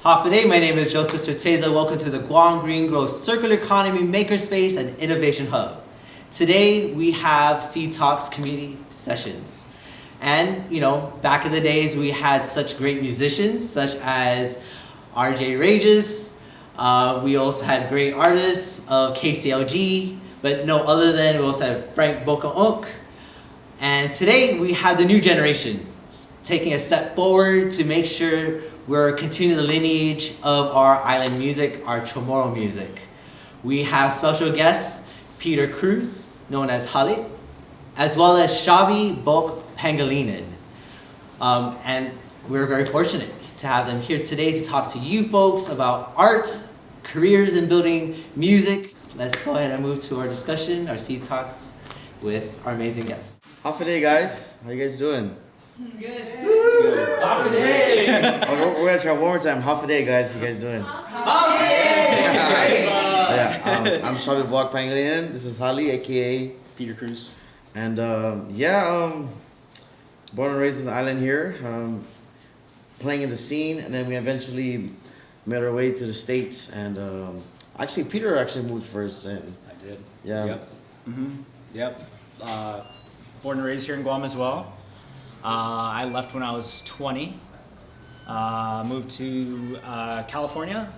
Hafide, my name is Joseph Certeza. Welcome to the Guam Green Growth Circular Economy Makerspace and Innovation Hub. Today we have Seed Talks community sessions. And, back in the days we had such great musicians such as RJ Rages. We also had great artists of KCLG, but no other than we also have Frank Bokaok. And today we have the new generation taking a step forward to make sure we're continuing the lineage of our island music, our Chamorro music. We have special guests, Peter Cruz, known as Hale, as well as Shiabe Pangalinen. And we're very fortunate to have them here today to talk to you folks about arts, careers in building music. Let's go ahead and move to our discussion, our Seed Talks with our amazing guests. Half a day, guys. How you guys doing? Good. Woo! Half a day! We're gonna try one more time. Half a day, guys. How you guys doing? Half a day! I'm Shiabe Pangalinen. This is Hale, aka Peter Cruz. And born and raised in the island here, playing in the scene, and then we eventually made our way to the States. And actually, Peter moved first. And I did. yeah. Yep. Yep. Born and raised here in Guam as well. I left when I was 20. Moved to California,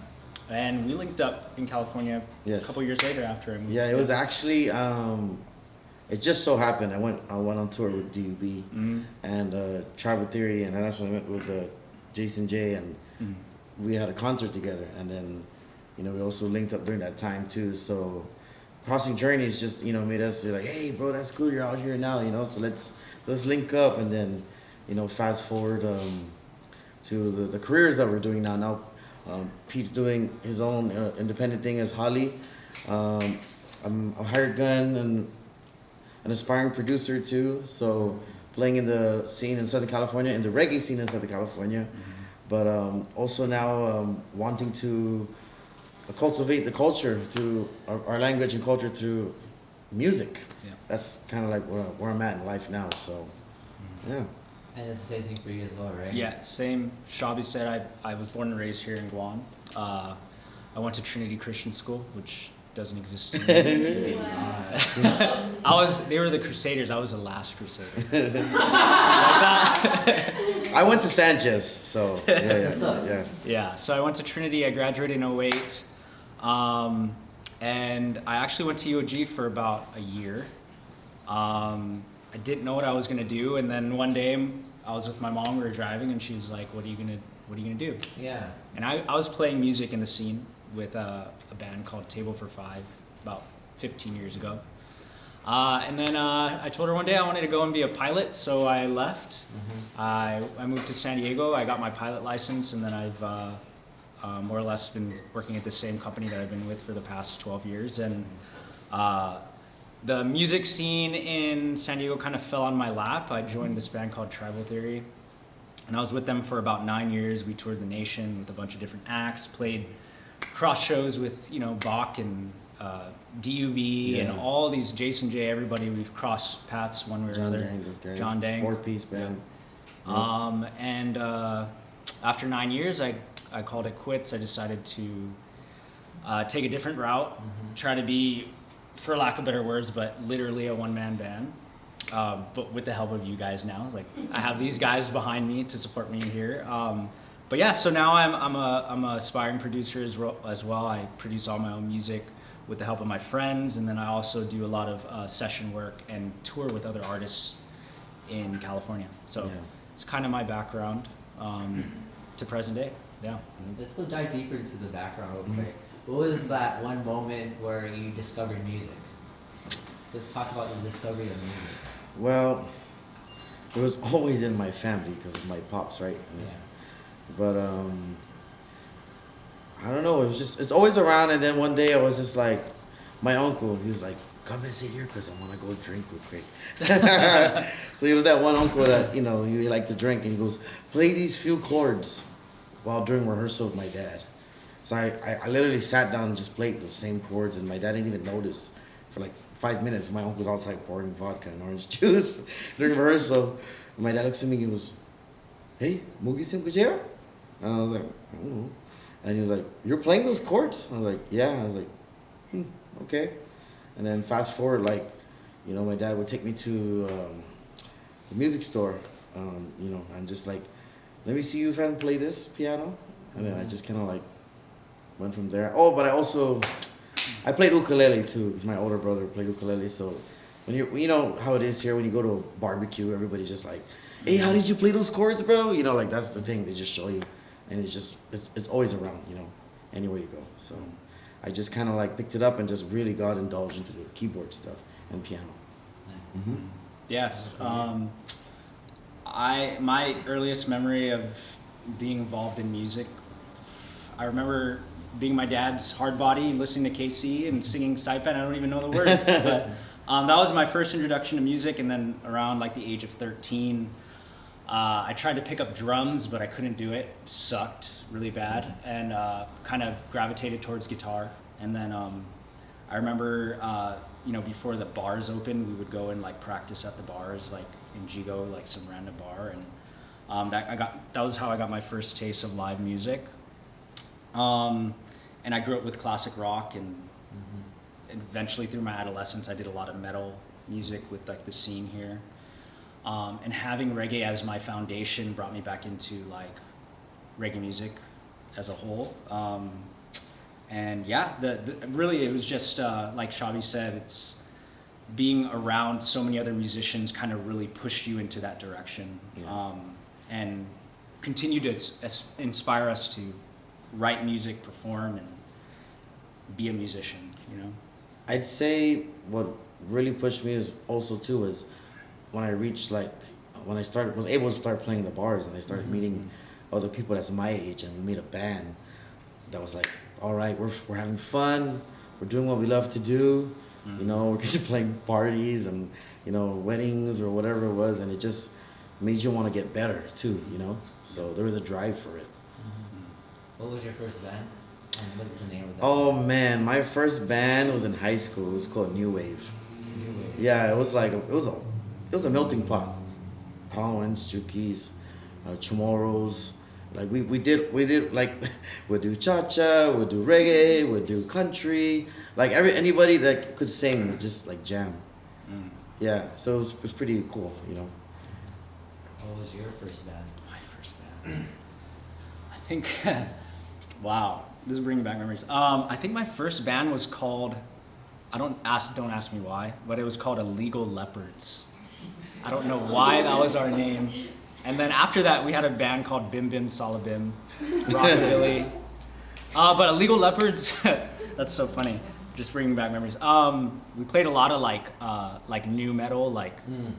and we linked up in California a couple years later after I moved. Yeah, it was actually it just so happened I went on tour with DUB and Tribal Theory, and that's when I went with Jason J, and we had a concert together, and then we also linked up during that time too. So Crossing Journeys just made us like, hey bro, that's cool, you're out here now, so let's link up, and then fast forward to the careers that we're doing now. Now Pete's doing his own independent thing as Hale. I'm a hired gun and an aspiring producer too, so playing in the scene in Southern California, in the reggae scene in Southern California, but also now wanting to cultivate the culture through our language and culture through music. Yeah. That's kind of like where I'm at in life now, so yeah. And it's the same thing for you as well, right? Yeah, same. Shiabe said I was born and raised here in Guam. I went to Trinity Christian School, which doesn't exist anymore. They were the Crusaders. I was the last Crusader. Like that. I went to Sanchez, so yeah. Yeah, so I went to Trinity. I graduated in 2008. And I actually went to UOG for about a year. I didn't know what I was gonna do, and then one day I was with my mom. We were driving, and she was like, "What are you gonna do?" Yeah. And I was playing music in the scene with a band called Table for Five about 15 years ago. And then I told her one day I wanted to go and be a pilot, so I left. I moved to San Diego. I got my pilot license, and then I've more or less been working at the same company that I've been with for the past 12 years. And the music scene in San Diego kind of fell on my lap. I joined this band called Tribal Theory, and I was with them for about 9 years. We toured the nation with a bunch of different acts, played cross shows with Bach and DUB and all these, Jason J, everybody. We've crossed paths one way or another. John Dang. 4-piece band. Yeah. And after 9 years, I called it quits. I decided to take a different route, try to be, for lack of better words, but literally a one-man band. But with the help of you guys now, like I have these guys behind me to support me here. But yeah, so now I'm a aspiring producer as well. I produce all my own music with the help of my friends, and then I also do a lot of session work and tour with other artists in California. So it's kind of my background to present day. Yeah. Let's go dive deeper into the background real quick. What was that one moment where you discovered music? Let's talk about the discovery of music. Well, it was always in my family because of my pops, right? Yeah. But I don't know. It's always around. And then one day I was just like, my uncle, he was like, "Come and sit here because I want to go drink real quick." So he was that one uncle that he liked to drink, and he goes, "Play these few chords while during rehearsal with my dad." So I literally sat down and just played those same chords, and my dad didn't even notice for like 5 minutes. My uncle was outside pouring vodka and orange juice during rehearsal. And my dad looks at me and he goes, "Hey, Mugi Sim Kujera?" And I was like, "I don't know." And he was like, "You're playing those chords?" I was like, "Yeah." I was like, "Okay." And then fast forward, like, you know, my dad would take me to the music store, you know, and just like, "Let me see you if I can play this piano." And then I just kind of like went from there. Oh, but I played ukulele too, because my older brother played ukulele. So when you know how it is here, when you go to a barbecue, everybody's just like, "Hey, how did you play those chords, bro?" You know, like that's the thing. They just show you, and it's always around, you know, anywhere you go. So I just kind of like picked it up and just really got indulged into the keyboard stuff and piano. Mm-hmm. Yes. My earliest memory of being involved in music, I remember being my dad's hard body, listening to KC and singing Saipan. I don't even know the words, but that was my first introduction to music. And then around like the age of 13, I tried to pick up drums, but I couldn't do it. Sucked really bad, and kind of gravitated towards guitar. And then I remember, you know, before the bars opened, we would go and like practice at the bars, like in Jigo, like some random bar, and that was how I got my first taste of live music. And I grew up with classic rock, and eventually through my adolescence, I did a lot of metal music with like the scene here. And having reggae as my foundation brought me back into like reggae music as a whole. And yeah, really it was just like Shiabe said, it's being around so many other musicians kind of really pushed you into that direction, and continue to inspire us to write music, perform, and be a musician, you know? I'd say what really pushed me is also too is when I reached like, when I was able to start playing the bars, and I started meeting other people that's my age, and we made a band that was like, all right, we're having fun, we're doing what we love to do, you know, we're just playing parties and, you know, weddings or whatever it was, and it just made you want to get better too, you know? So there was a drive for it. What was your first band? And what's the name of that? Oh man, my first band was in high school. It was called New Wave. New Wave. Yeah, it was a melting pot. Palawans, Jukis, Chamorros. Like we did like we'd do cha-cha, we'd do reggae, we'd do country. Like anybody that could sing would just like jam. Yeah, so it was pretty cool, you know. What was your first band? My first band. I think, wow, this is bringing back memories. I think my first band was called, don't ask me why, but it was called Illegal Leopards. I don't know why that was our name. And then after that, we had a band called Bim Bim Salabim, Rockabilly. But Illegal Leopards, that's so funny. Just bringing back memories. We played a lot of like new metal, like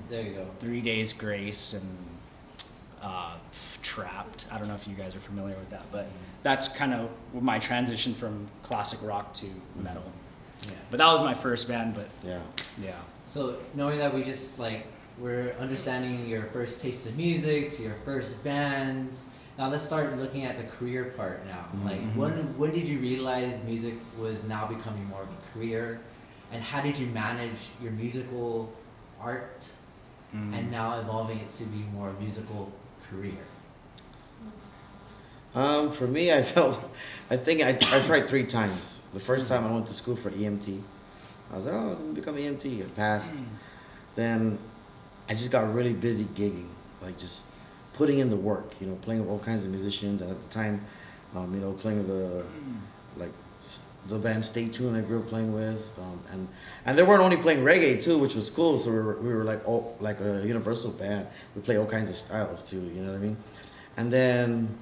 there you go. 3 Days Grace and Trapped. I don't know if you guys are familiar with that, but that's kind of my transition from classic rock to metal. Yeah, but that was my first band. But yeah. So knowing that we're understanding your first taste of music to your first bands. Now let's start looking at the career part now. Like when did you realize music was now becoming more of a career, and how did you manage your musical art and now evolving it to be more musical career? For me, I think I tried 3 times. The first time I went to school for EMT. I was like, I'm going to become EMT. I passed. Then I just got really busy gigging, like just putting in the work, you know, playing with all kinds of musicians. And at the time, you know, playing with the band Stay Tuned I grew up playing with. And they weren't only playing reggae too, which was cool. So we were like a universal band. We play all kinds of styles too, you know what I mean? And then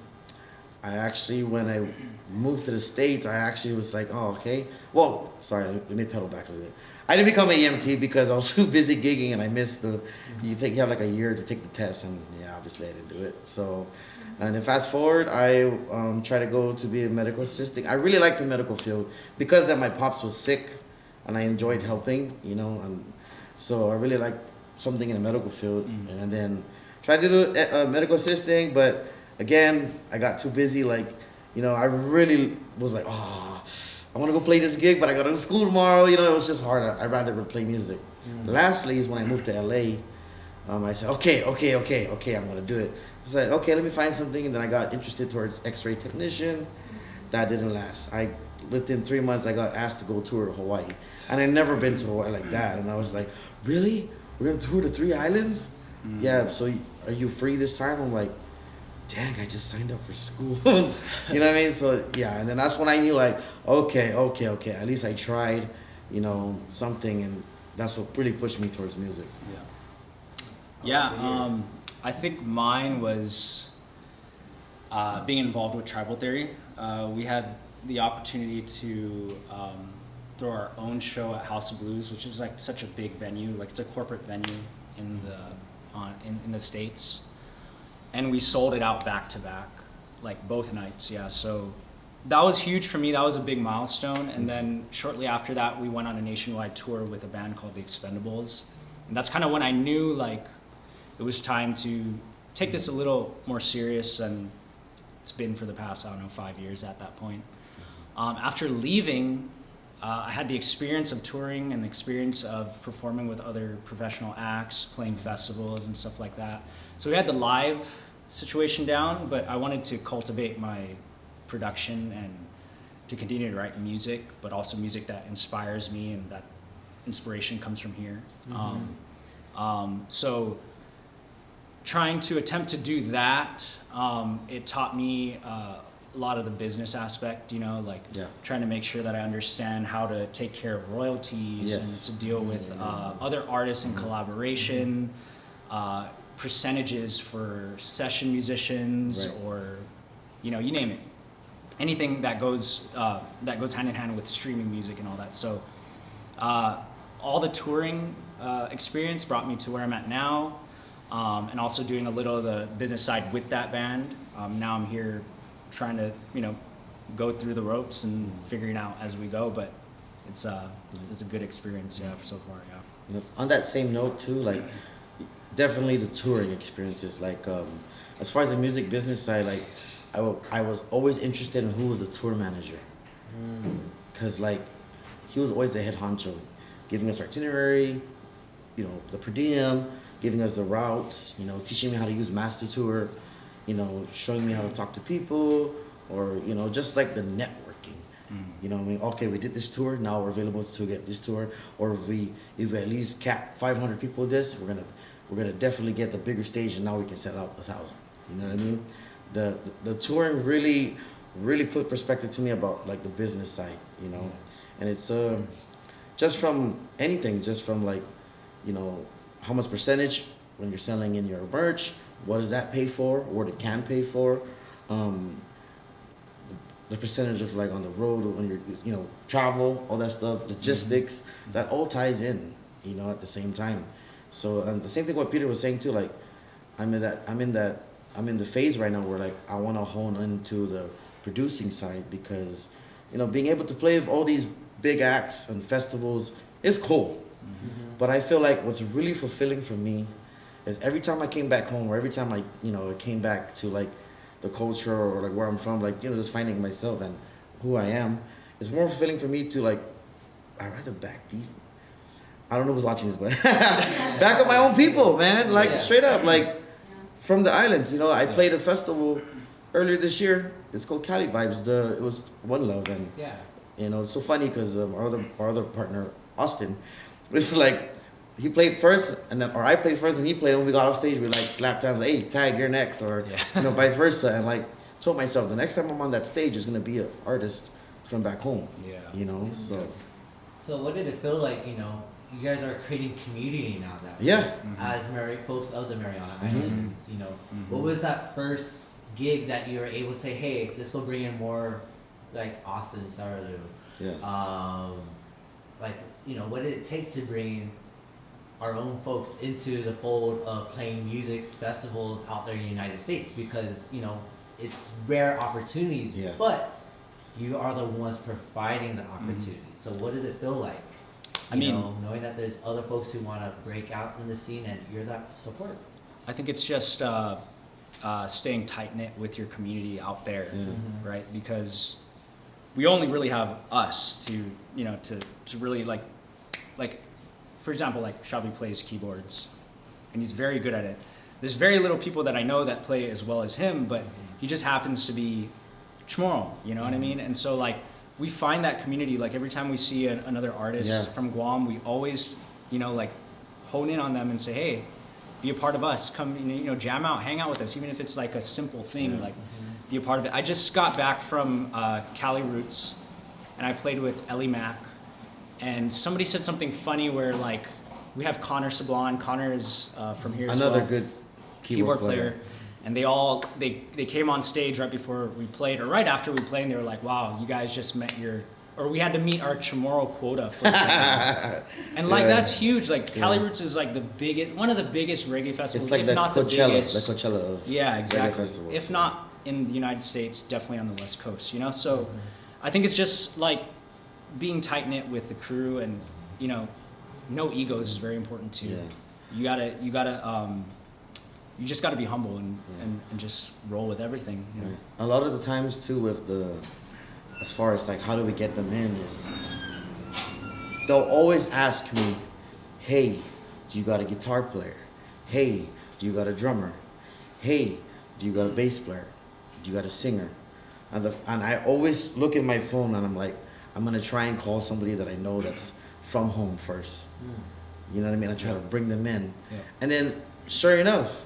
I actually, when I moved to the States, I actually was like, oh, okay. Well, sorry, let me pedal back a little bit. I didn't become an EMT because I was too busy gigging, and I missed you have like a year to take the test, and yeah, obviously I didn't do it. So, and then fast forward, I tried to go to be a medical assistant. I really liked the medical field because that my pops was sick, and I enjoyed helping, you know, and so I really liked something in the medical field, and then tried to do medical assisting, but again, I got too busy. Like, you know, I really was like, I want to go play this gig, but I got to go to school tomorrow. You know, it was just hard. I'd rather play music. Lastly is when I moved to LA. I said, okay, I'm going to do it. I said, okay, let me find something. And then I got interested towards X-ray technician. That didn't last. Within 3 months, I got asked to go tour to Hawaii, and I'd never been to Hawaii like that. And I was like, really? We're gonna tour the 3 islands? Yeah. So are you free this time? I'm like, dang, I just signed up for school. You know what I mean? So yeah, and then that's when I knew like, okay. At least I tried, something, and that's what really pushed me towards music. Yeah. I think mine was being involved with Tribal Theory. We had the opportunity to throw our own show at House of Blues, which is like such a big venue. Like it's a corporate venue in the States. And we sold it out back to back, like both nights. Yeah, so that was huge for me. That was a big milestone. And then shortly after that, we went on a nationwide tour with a band called the Expendables. And that's kind of when I knew like it was time to take this a little more serious than it's been for the past, 5 years at that point. After leaving, I had the experience of touring and the experience of performing with other professional acts, playing festivals and stuff like that. So we had the live situation down, but I wanted to cultivate my production and to continue to write music, but also music that inspires me, and that inspiration comes from here. So trying to attempt to do that, it taught me a lot of the business aspect, trying to make sure that I understand how to take care of royalties and to deal with other artists in collaboration, percentages for session musicians, or you name it, anything that goes hand in hand with streaming music and all that. So all the touring experience brought me to where I'm at now, and also doing a little of the business side with that band. Now I'm here trying to go through the ropes and figuring out as we go, but it's a good experience so far. On that same note too, like definitely the touring experiences, like as far as the music business side, like I was always interested in who was the tour manager, because like he was always the head honcho, giving us itinerary, the per diem, giving us the routes, teaching me how to use Master Tour, showing me how to talk to people, or just like the networking. Okay, we did this tour, now we're available to get this tour, or if we at least cap 500 people with this, we're gonna definitely get the bigger stage, and now we can sell out 1,000. You know what I mean? The touring really put perspective to me about like the business side, and it's just from anything, just from like how much percentage when you're selling in your merch, what does that pay for, what it can pay for, the percentage of like on the road when you're travel, all that stuff, logistics, that all ties in at the same time. So the same thing what Peter was saying too, like I'm in the phase right now where like I want to hone into the producing side, because being able to play with all these big acts and festivals is cool. But I feel like what's really fulfilling for me is every time I came back home, or every time I came back to like the culture, or like where I'm from, like just finding myself and who I am, it's more fulfilling for me to like, I'd rather back these, I don't know who's watching this, but back up my own people, man, like straight up, like from the islands. I played a festival earlier this year. It's called Cali Vibes. It was One Love, and it's so funny because our other partner Austin, it's like he played first, or I played first and he played. When we got off stage, we like slapped hands, like, hey, tag, you're next, or vice versa. And like told myself the next time I'm on that stage is gonna be an artist from back home. So what did it feel like? You guys are creating community now that as folks of the Mariana Islands. What was that first gig that you were able to say, hey, let's go bring in more like Austin and Saradu? What did it take to bring our own folks into the fold of playing music festivals out there in the United States? Because it's rare opportunities, but you are the ones providing the opportunity. So what does it feel like? Knowing that there's other folks who want to break out in the scene and you're that support. I think it's just staying tight knit with your community out there, right? Because we only really have us to really like for example, like Shiabe plays keyboards, and he's very good at it. There's very little people that I know that play as well as him, but he just happens to be Chamorro, you know what I mean? And so like we find that community, like every time we see another artist from Guam, we always, you know, like hone in on them and say, hey, be a part of us, come, you know, jam out, hang out with us, even if it's like a simple thing, like be a part of it. I just got back from Cali Roots and I played with Ellie Mack, and somebody said something funny where like we have Connor Sablon. Connor is from here as well. Another good keyboard player. And they came on stage right before we played, or right after we played, and they were like, wow, you guys just met or we had to meet our Chamorro quota for and like that's huge. Like Cali Roots is like one of the biggest reggae festivals, it's like if the not Coachella, the biggest. the Coachella of exactly. reggae festivals. If not in the United States, definitely on the West Coast, you know? So I think it's just like being tight knit with the crew, and you know, no egos is very important too. You just gotta be humble and just roll with everything. You know? A lot of the times too, with as far as like how do we get them in, is they'll always ask me, hey, do you got a guitar player? Hey, do you got a drummer? Hey, do you got a bass player? Do you got a singer? And I always look at my phone and I'm like, I'm gonna try and call somebody that I know that's from home first. You know what I mean? I try to bring them in. And then sure enough,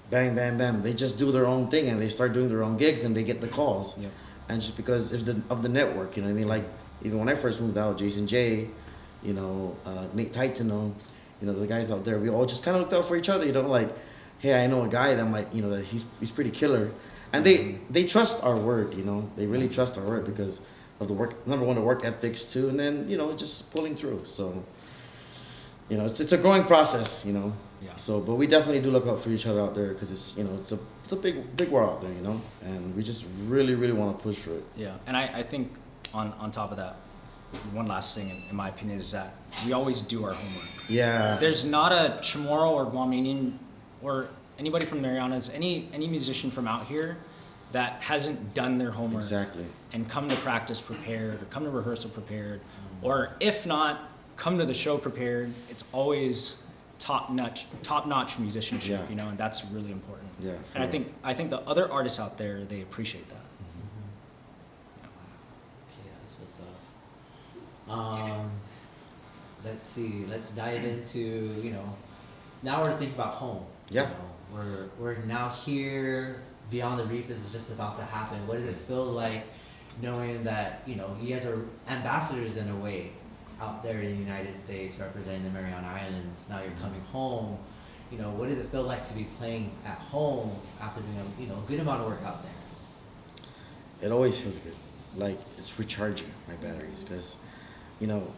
bang, bam, bam, they just do their own thing and they start doing their own gigs and they get the calls. And just because of the network, you know what I mean? Like even when I first moved out, Jason J, you know, Nate Titano, you know, the guys out there, we all just kind of looked out for each other, you know, like, hey, I know a guy that might, you know, that he's pretty killer. And they trust our word, you know, they really trust our word because of the work, number one, the work ethics too, and then, you know, just pulling through. So, you know, it's a growing process, you know. So, but we definitely do look out for each other out there because it's, you know, it's a big world out there, you know, and we just really want to push for it. Yeah, and I think on top of that, one last thing in my opinion is that we always do our homework. There's not a Chamorro or Guamanian or anybody from Marianas, any musician from out here that hasn't done their homework and come to practice prepared or come to rehearsal prepared, or if not, come to the show prepared. It's always top-notch musicianship, you know, and that's really important. And I think the other artists out there, they appreciate that. That's what's up. Let's see. Let's dive into, you know, now we're thinking about home. You know, we're now here. Beyond the Reef is just about to happen. What does it feel like knowing that, you know, you guys are ambassadors in a way out there in the United States representing the Mariana Islands? Now you're coming home. You know, what does it feel like to be playing at home after doing a, you know, good amount of work out there? It always feels good. Like it's recharging my batteries because, you know,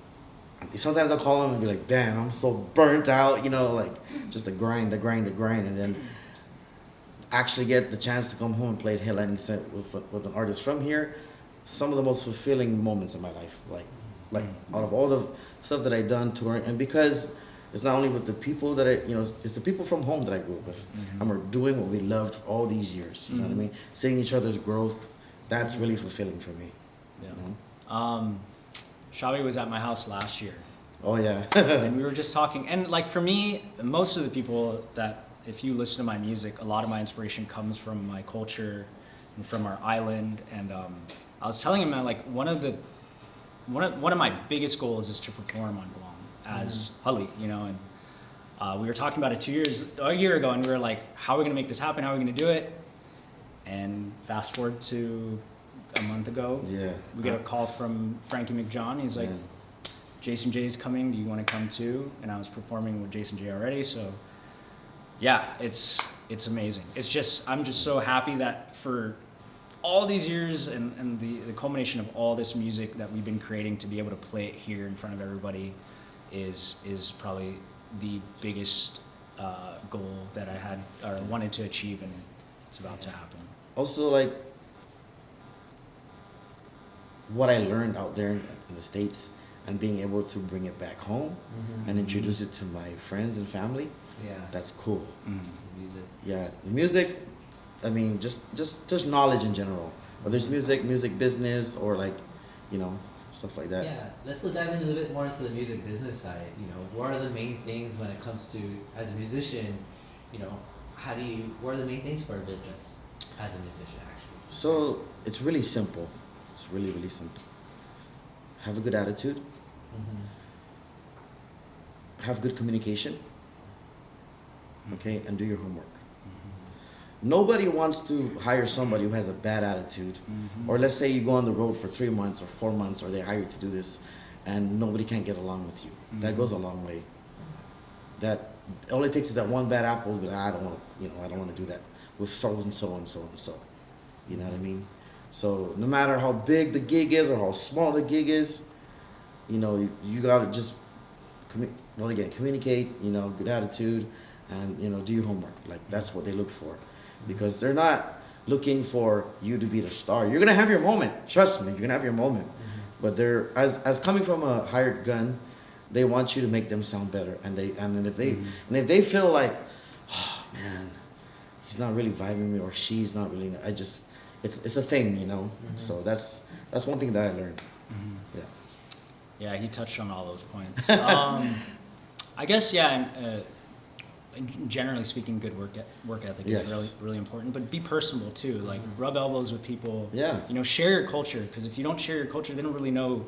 sometimes I'll call them and be like, damn, I'm so burnt out, you know, like just the grind, and then actually get the chance to come home and play a headlining set with an artist from here. Some of the most fulfilling moments in my life, like out of all the stuff that I've done touring, and because it's not only with the people that you know, it's the people from home that I grew up with, and we're doing what we loved for all these years. You know what I mean? Seeing each other's growth, that's really fulfilling for me. You know? Shiabe was at my house last year. Oh yeah. And we were just talking, and like for me, most of the people that, if you listen to my music, a lot of my inspiration comes from my culture and from our island. And I was telling him that like one of my biggest goals is to perform on Guam as Hale, you know. And we were talking about it a year ago, and we were like, how are we gonna make this happen? How are we gonna do it? And fast forward to a month ago, we get a call from Frankie McJohn. He's like, Jason J's coming. Do you want to come too? And I was performing with Jason J already, so. Yeah, it's amazing. I'm just so happy that for all these years and the culmination of all this music that we've been creating, to be able to play it here in front of everybody is probably the biggest goal that I had or wanted to achieve, and it's about to happen. Also, like what I learned out there in the States and being able to bring it back home and introduce it to my friends and family. That's cool. The music, I mean, just knowledge in general. Whether it's music business, or like, you know, stuff like that. Yeah, let's go dive in a little bit more into the music business side. You know, what are the main things when it comes to, as a musician, you know, what are the main things for a business as a musician, actually? So it's really simple. It's really, really simple. Have a good attitude. Have good communication. Okay, and do your homework. Nobody wants to hire somebody who has a bad attitude. Or let's say you go on the road for 3 months or 4 months, or they hire you to do this, and nobody can get along with you. That goes a long way. That all it takes is that one bad apple. But I don't want to, I don't want to do that with so and so and so and so. You know what I mean? So no matter how big the gig is or how small the gig is, you gotta just communicate. Good attitude, and do your homework. Like that's what they look for, because they're not looking for you to be the star. You're gonna have your moment. Trust me, you're gonna have your moment. But they're as coming from a hired gun, they want you to make them sound better. And then if they feel like, oh man, he's not really vibing me, or she's not really, it's a thing, So that's one thing that I learned. Yeah, he touched on all those points. I guess generally speaking, good work ethic is really, really important. But be personable too. Like rub elbows with people. Yeah. Share your culture, because if you don't share your culture, they don't really know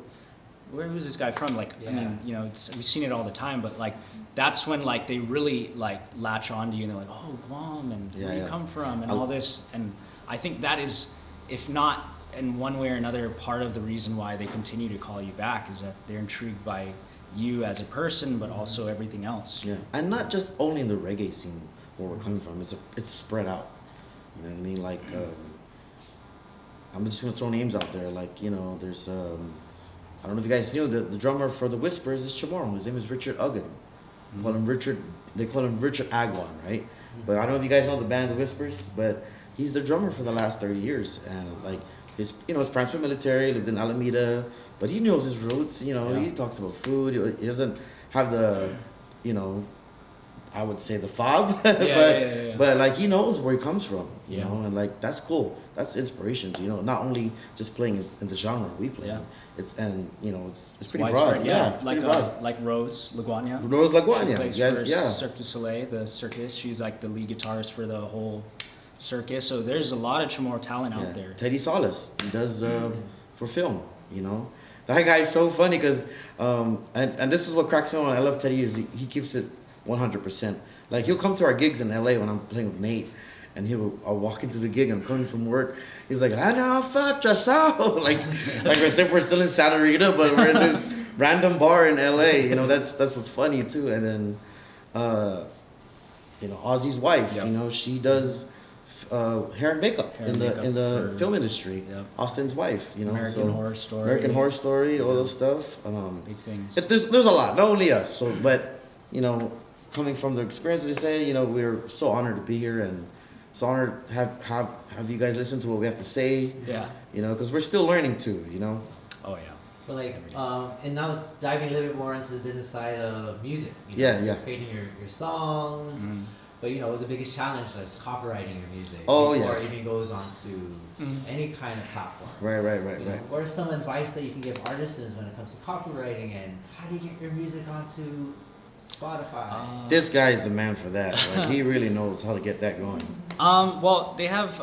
who's this guy from. Like, I mean, we've seen it all the time. But like, that's when like they really like latch onto you, and they're like, oh, Guam, and where you come from, and all this. And I think that is, if not in one way or another, part of the reason why they continue to call you back is that they're intrigued by you as a person, but also everything else. Yeah, and not just only in the reggae scene where we're coming from. It's spread out. You know what I mean? Like, I'm just gonna throw names out there. Like, there's I don't know if you guys knew the drummer for the Whispers is Chamorro. His name is Richard Uggan. They call him Richard Agwan, right? But I don't know if you guys know the band The Whispers, but he's the drummer for the last 30 years, and like his parents were military, lived in Alameda. But he knows his roots, He talks about food. He doesn't have the, I would say the fob, but like he knows where he comes from, you know, and like that's cool. That's inspiration to not only just playing in the genre we play. Yeah. It's pretty broad. Like Rose LaGuardia. Rose LaGuardia. Plays for Cirque du Soleil, the circus. She's like the lead guitarist for the whole circus. So there's a lot of Chamorro talent out there. Teddy Solis, he does for film. That guy's so funny because, and this is what cracks me up when I love Teddy is he keeps it 100%. Like he'll come to our gigs in LA when I'm playing with Nate, and I'll walk into the gig. I'm coming from work. He's like, I know, fuck yourself. like as if we're still in Santa Rita, but we're in this random bar in LA. That's what's funny too. And then, Ozzy's wife. Yep. She does hair and makeup in the film industry. Yep. Austin's wife, American Horror Story, all those stuff. Big things. There's a lot, not only us. So, but coming from the experience, they say, we're so honored to be here, and so honored to have you guys listen to what we have to say. Yeah. Because we're still learning too. Oh yeah. But like, and now diving a little bit more into the business side of music. Creating your songs. Mm-hmm. But the biggest challenge is copywriting your music. Before it even goes onto any kind of platform. Right. What are some advice that you can give artisans when it comes to copywriting, and how do you get your music onto Spotify? This guy is the man for that. Like, he really knows how to get that going. Well, they have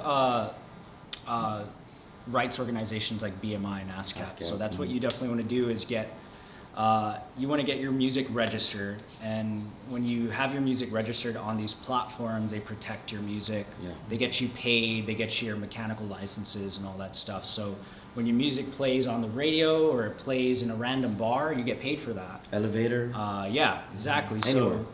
rights organizations like BMI and ASCAP. So that's what you definitely want to do is you want to get your music registered, and when you have your music registered on these platforms, they protect your music. They get you paid, they get you your mechanical licenses and all that stuff. So when your music plays on the radio or it plays in a random bar, you get paid for that. Elevator. Exactly. Anywhere. So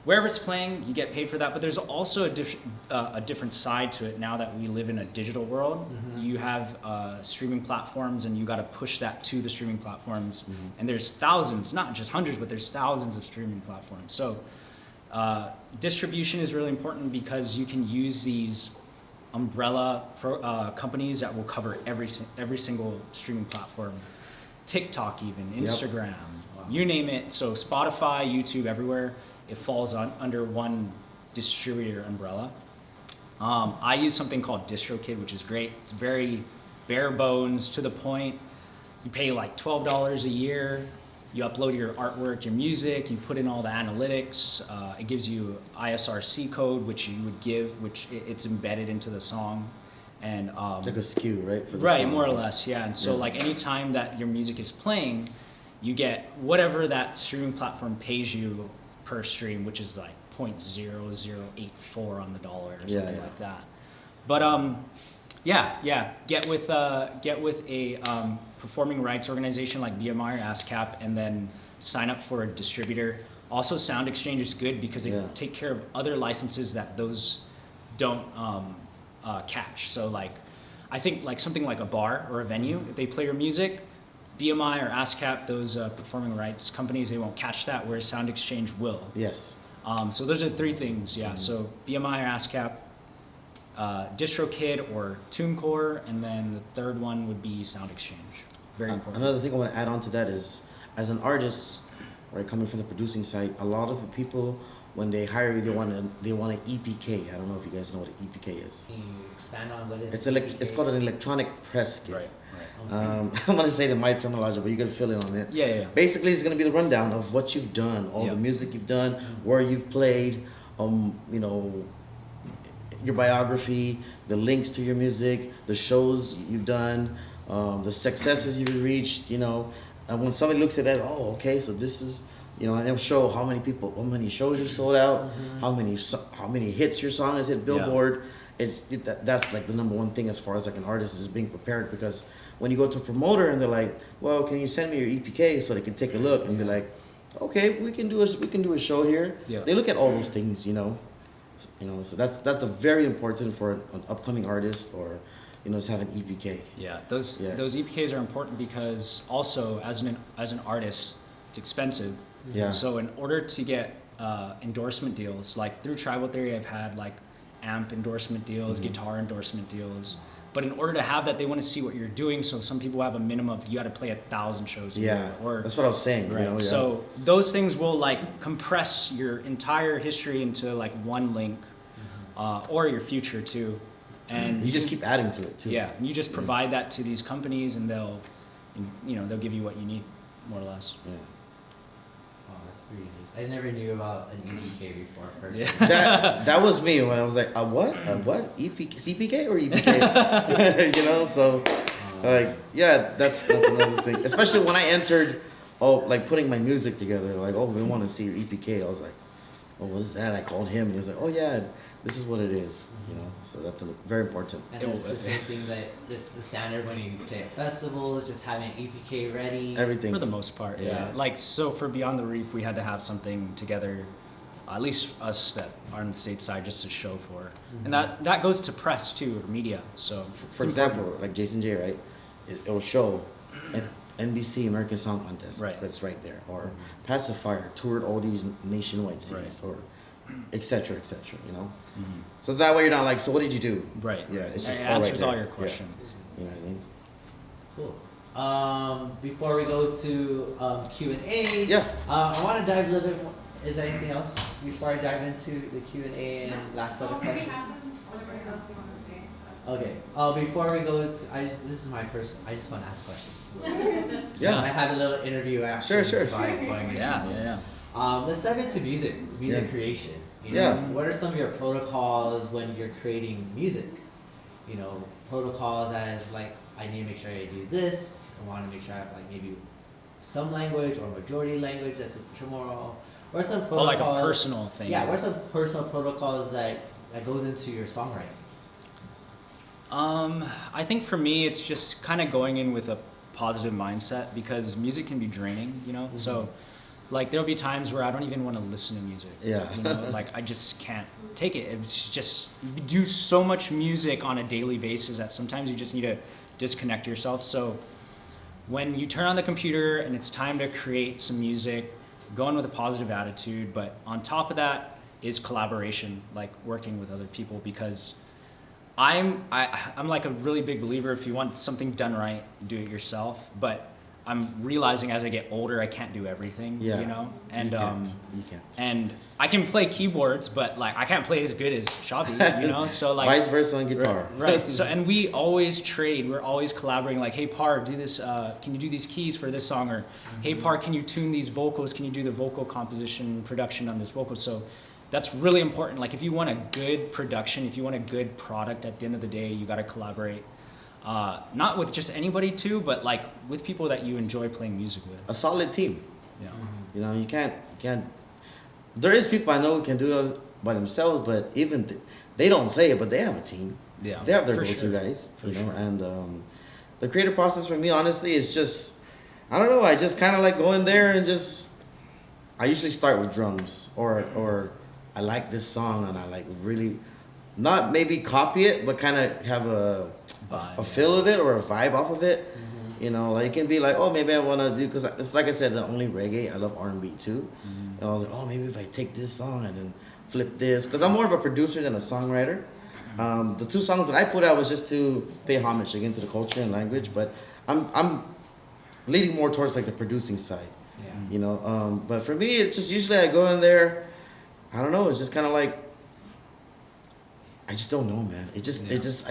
wherever it's playing, you get paid for that. But there's also a different side to it now that we live in a digital world. You have streaming platforms, and you got to push that to the streaming platforms. And there's thousands, not just hundreds, but there's thousands of streaming platforms. So distribution is really important, because you can use these umbrella companies that will cover every single streaming platform, TikTok even, Instagram, you name it. So Spotify, YouTube, everywhere. It falls under one distributor umbrella. I use something called DistroKid, which is great. It's very bare bones, to the point. You pay like $12 a year. You upload your artwork, your music. You put in all the analytics. It gives you ISRC code, which you would give, which it's embedded into the song. And It's like a skew, right? For the right, song. more or less, yeah. And so Yeah. like anytime that your music is playing, you get whatever that streaming platform pays you per stream, which is like 0.0084 on the dollar or something like that. But get with a performing rights organization like BMI or ASCAP, and then sign up for a distributor. Also, Sound Exchange is good because they take care of other licenses that those don't catch. So like, I think like something like a bar or a venue, if they play your music, BMI or ASCAP, those performing rights companies, they won't catch that, whereas Sound Exchange will. Yes. So those are three things, yeah. So BMI or ASCAP, DistroKid or TuneCore, and then the third one would be Sound Exchange. Very important. Another thing I want to add on to that is, as an artist, right, coming from the producing side, a lot of the people, when they hire you, they want an EPK. I don't know if you guys know what an EPK is. Can you expand on what is It's called an electronic press kit. Right. Okay. I'm gonna say it in my terminology, but you can fill in on it. Yeah. Basically, it's gonna be the rundown of what you've done, all the music you've done, where you've played, you know, your biography, the links to your music, the shows you've done, the successes you've reached, you know. And when somebody looks at that, oh, okay, so this is, you know, and they'll show how many shows you sold out, how many hits your song has hit Billboard. That's like the number one thing as far as like an artist is being prepared, because when you go to a promoter and they're like, well, can you send me your EPK so they can take a look and be like, okay, we can do a show here. Yeah. They look at all those things, you know, so that's a very important for an upcoming artist, or you know, just have an EPK. Yeah, those EPKs are important because also as an artist, it's expensive. Yeah. So in order to get endorsement deals, like through Tribal Theory, I've had like amp endorsement deals, guitar endorsement deals. But in order to have that, they want to see what you're doing. So some people have a minimum of you got to play 1,000 shows a year. Or that's what I was saying. Right. You know, So those things will like compress your entire history into like one link, or your future too. And you just keep adding to it too. Yeah, you just provide that to these companies, and they'll give you what you need, more or less. Yeah. Oh, that's pretty neat. I never knew about an EPK before. Personally. That was me when I was like, what? EPK, CPK or EPK? You know, so like, yeah, that's another thing. Especially when I entered, like putting my music together, like, we want to see your EPK. I was like, what is that? I called him, and he was like, yeah, this is what it is, you know. So that's very important. And it's the same thing that it's the standard when you play at festivals, just having EPK ready. Everything. For the most part, yeah. Like, so for Beyond the Reef, we had to have something together, at least us that are on the stateside, just to show for. And that goes to press too, or media. So for example, like Jason J, right? It will show NBC American Song Contest. Right. That's right there. Or Pacifier toured all these nationwide cities, or et cetera, you know? So that way you're not like, so what did you do? Right. Yeah, it's just it all answers right all your questions. Yeah. You know what I mean? Cool. Before we go to Q&A, I want to dive a little bit more. Is there anything else before I dive into the Q&A and last set of questions? Okay. Before we go, this is my first. I just want to ask questions. Yeah. I have a little interview after. Sure. Yeah. Let's dive into music creation. You know, Yeah. What are some of your protocols when you're creating music? You know, protocols as like, I need to make sure I do this. I want to make sure I have like maybe some language or majority language that's tomorrow, or some protocols. Like a personal thing. Yeah. What are some personal protocols that goes into your songwriting? I think for me, it's just kind of going in with a positive mindset, because music can be draining, you know? So like there'll be times where I don't even want to listen to music. Yeah. You know, like I just can't take it. It's just, you do so much music on a daily basis that sometimes you just need to disconnect yourself. So when you turn on the computer and it's time to create some music, go in with a positive attitude, but on top of that is collaboration, like working with other people, because I'm like a really big believer, if you want something done right, do it yourself. But I'm realizing as I get older, I can't do everything, you know? And you can't. And I can play keyboards, but like I can't play as good as Shiabe, you know? So like vice versa on guitar. Right. So, and we always trade, we're always collaborating, like, hey Par, do this, can you do these keys for this song? Or hey Par, can you tune these vocals? Can you do the vocal composition, production on this vocal? So that's really important. Like if you want a good production, if you want a good product, at the end of the day, you got to collaborate. Not with just anybody too, but like with people that you enjoy playing music with. A solid team. Yeah. You know, you can't. There is people I know who can do it by themselves, but even they don't say it, but they have a team. Yeah. They have their for go-to sure. guys. For you know, sure. and the creative process for me, honestly, is just I don't know. I just kind of like go in there and just. I usually start with drums, or I like this song and I like really, not maybe copy it, but kind of have a feel of it or a vibe off of it. You know, like it can be like, oh, maybe I want to do, because it's like I said, not only reggae, I love R&B too. And I was like, oh, maybe if I take this song and then flip this, because I'm more of a producer than a songwriter. The 2 songs that I put out was just to pay homage again to the culture and language, but I'm leaning more towards like the producing side. Yeah. You know, but for me, it's just usually I go in there, I don't know, it's just kind of like, I just don't know, man. I start. It just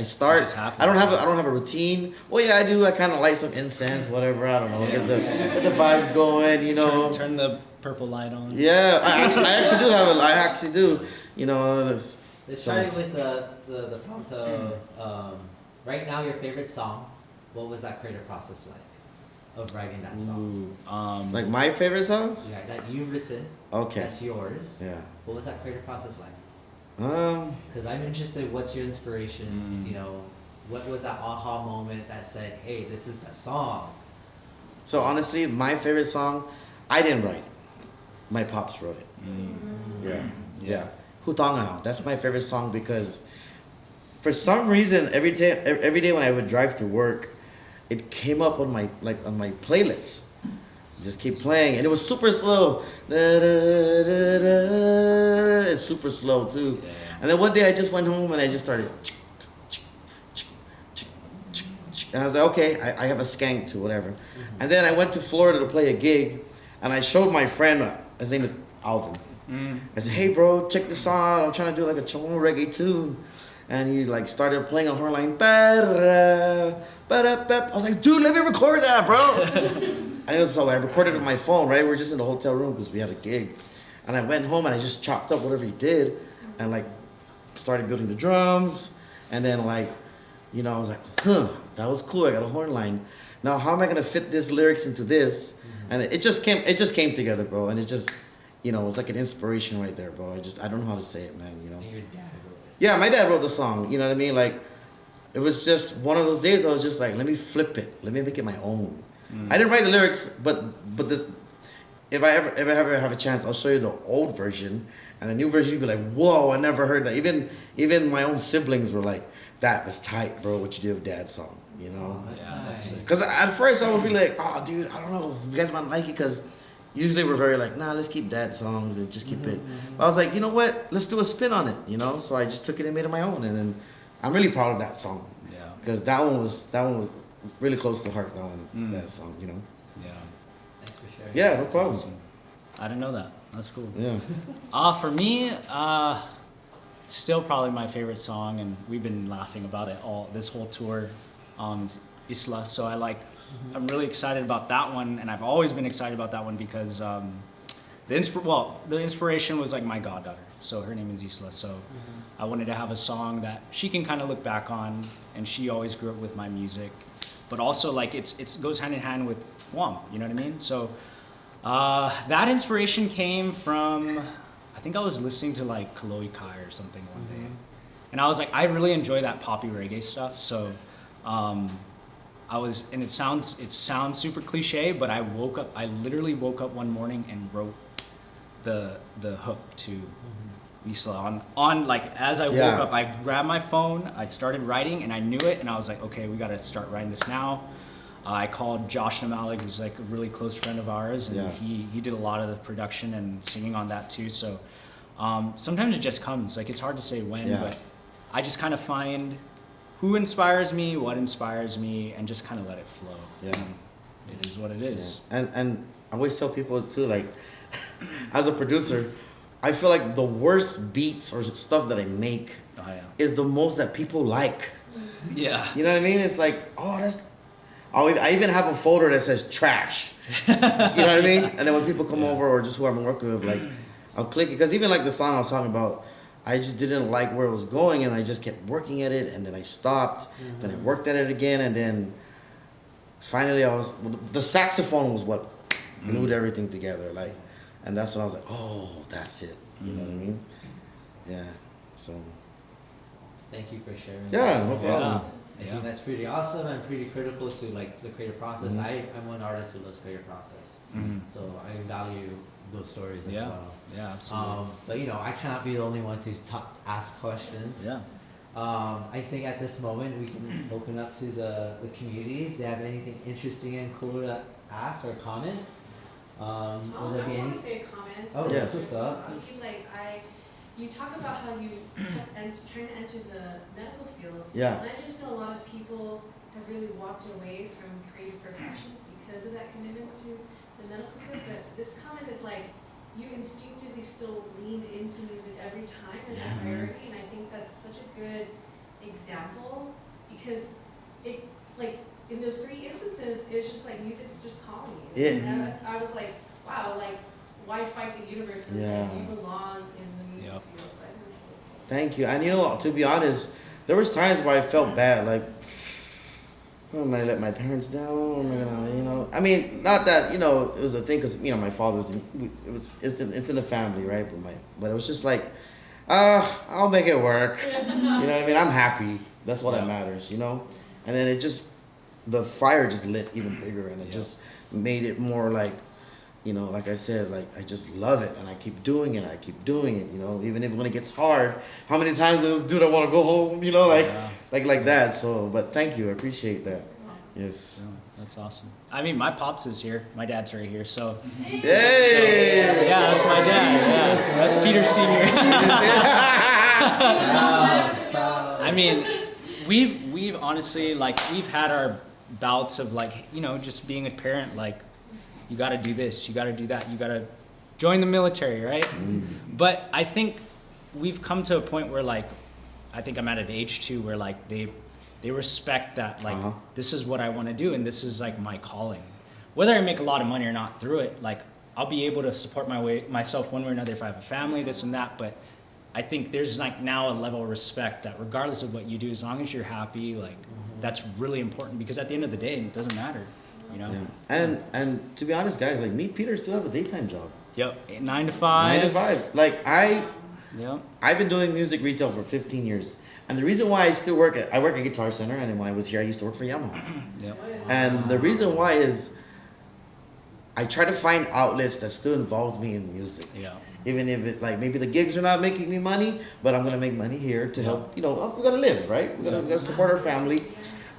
happens. I don't have a routine. Well, yeah, I do. I kind of light some incense, whatever. I don't know. Get the vibes going. You know. Turn the purple light on. Yeah, I actually do have I actually do. You know. Let's start with the prompt of right now your favorite song. What was that creative process like of writing that song? Like my favorite song. Yeah, that you've written. Okay. That's yours. Yeah. What was that creative process like? Because I'm interested. What's your inspirations? You know, what was that aha moment that said, "Hey, this is the song"? So honestly, my favorite song, I didn't write it. My pops wrote it. Yeah. Hutangahao. That's my favorite song because, for some reason, every day when I would drive to work, it came up on my playlist. Just keep playing, and it was super slow. It's super slow too. Yeah. And then one day I just went home and I just started. And I was like, okay, I have a skank too, whatever. And then I went to Florida to play a gig, and I showed my friend. His name is Alvin. I said, hey bro, check this out. I'm trying to do like a Chihuahua reggae tune. And he like started playing a horn line. I was like, dude, let me record that, bro. And it was so I recorded it with my phone, right? We were just in the hotel room because we had a gig. And I went home and I just chopped up whatever he did and like started building the drums. And then like, you know, I was like, that was cool. I got a horn line. Now how am I gonna fit this lyrics into this? And it just came together, bro. And it just, you know, it was like an inspiration right there, bro. I don't know how to say it, man, you know. And your dad wrote it. Yeah, my dad wrote the song, you know what I mean? Like, it was just one of those days I was just like, let me flip it. Let me make it my own. I didn't write the lyrics, but if I ever have a chance, I'll show you the old version. And the new version, you'd be like, whoa, I never heard that. Even my own siblings were like, that was tight, bro, what you did with Dad's song, you know? That's Yeah, that's nice. sick. Because at first I was really like, oh, dude, I don't know. You guys might like it because usually we're very like, nah, let's keep Dad's songs and just keep it. But I was like, you know what? Let's do a spin on it, you know? So I just took it and made it my own. And then I'm really proud of that song. Yeah. Because that one was really close to heart, that song, you know? Yeah. Thanks for sharing. Yeah, no problem. Awesome. I didn't know that. That's cool. Yeah. For me, it's still probably my favorite song, and we've been laughing about it this whole tour. Is Isla. So I'm really excited about that one, and I've always been excited about that one because the inspiration was like my goddaughter. So her name is Isla. So I wanted to have a song that she can kind of look back on, and she always grew up with my music, but also like it goes hand in hand with Guam. You know what I mean? So that inspiration came from, I think I was listening to like Kaloi Kai or something one day, and I was like, I really enjoy that poppy reggae stuff. So and it sounds super cliche, but I literally woke up one morning and wrote the hook to Isla on like as I woke up. I grabbed my phone, I started writing, and I knew it, and I was like, okay, we got to start writing this now. I called Josh Namalik, who's like a really close friend of ours, and he did a lot of the production and singing on that too. So sometimes it just comes. Like it's hard to say when, but I just kind of find who inspires me, what inspires me, and just kind of let it flow. Yeah. And it is what it is. Yeah. And I always tell people too, like, as a producer, I feel like the worst beats or stuff that I make is the most that people like. Yeah. You know what I mean? It's like, I even have a folder that says trash. You know what I mean? And then when people come over or just who I'm working with, like, I'll click it, because even like the song I was talking about, I just didn't like where it was going, and I just kept working at it, and then I stopped. Then I worked at it again, and then finally the saxophone was what glued everything together, like, and that's when I was like, oh, that's it. You know what I mean? Yeah. So. Thank you for sharing. Yeah, that. no problem. I think that's pretty awesome and pretty critical to like the creative process. I'm one artist who loves creative process, so I value those stories as well. Yeah, absolutely. But you know, I cannot be the only one to ask questions. Yeah. I think at this moment we can open up to the community if they have anything interesting and cool to ask or comment. Will there be I any? want to say a comment. Oh, yes. What's up? You talk about how you trying to enter the medical field. Yeah. And I just know a lot of people have really walked away from creative professions because of that commitment to the medical field. But this comment is like, you instinctively still leaned into music every time as a priority, and I think that's such a good example because it, like, in those 3 instances, it's just like music's just calling you. Yeah. And I was like, wow, like, why fight the universe when it's like you belong in the music field? So I think it's really cool. Thank you. And you know, to be honest, there was times where I felt bad, like, oh, am I gonna let my parents down? Am I gonna, you know? I mean, not that, you know, it was a thing, because you know my father's it's in the family, right? But it was just like, I'll make it work. You know what I mean? I'm happy. That's what that matters, you know. And then the fire just lit even bigger, and it just made it more like, you know, like I said, like I just love it, and I keep doing it. You know, even if when it gets hard, how many times dude I want to go home, you know, like that. So, but thank you, I appreciate that. Yes. Yeah, that's awesome. I mean, my pops is here. My dad's right here. So. Hey. So, yeah, that's my dad. Yeah, that's Peter Senior. I mean, we've honestly, like, we've had our bouts of, like, you know, just being a parent, like, you got to do this, you got to do that, you got to join the military, right? But I think we've come to a point where, like, I think I'm at an age too where, like, they respect that, like, this is what I want to do, and this is like my calling. Whether I make a lot of money or not through it, like, I'll be able to support myself one way or another if I have a family, this and that. But I think there's, like, now a level of respect that regardless of what you do, as long as you're happy, like, that's really important, because at the end of the day, it doesn't matter. You know? Yeah. And to be honest, guys, like, me, Peter, still have a daytime job. Yep, 9 to 5. 9 to 5. Like, I've been doing music retail for 15 years. And the reason why I work at Guitar Center, and then when I was here, I used to work for Yamaha. Yep. And the reason why is I try to find outlets that still involves me in music. Yeah. Even if it, like, maybe the gigs are not making me money, but I'm going to make money here to help, you know, we got to live, right? We got to support our family.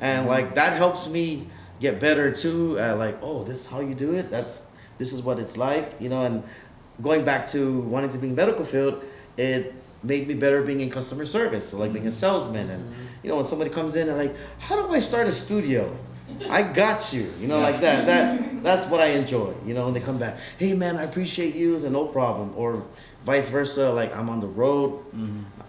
And, like, that helps me get better too, like, oh, this is how you do it, this is what it's like, you know. And going back to wanting to be in medical field, it made me better being in customer service, so like being a salesman. And you know, when somebody comes in and like, how do I start a studio? I got you, you know, like that's what I enjoy, you know. When they come back, hey man, I appreciate you, and no problem. Or vice versa, like I'm on the road,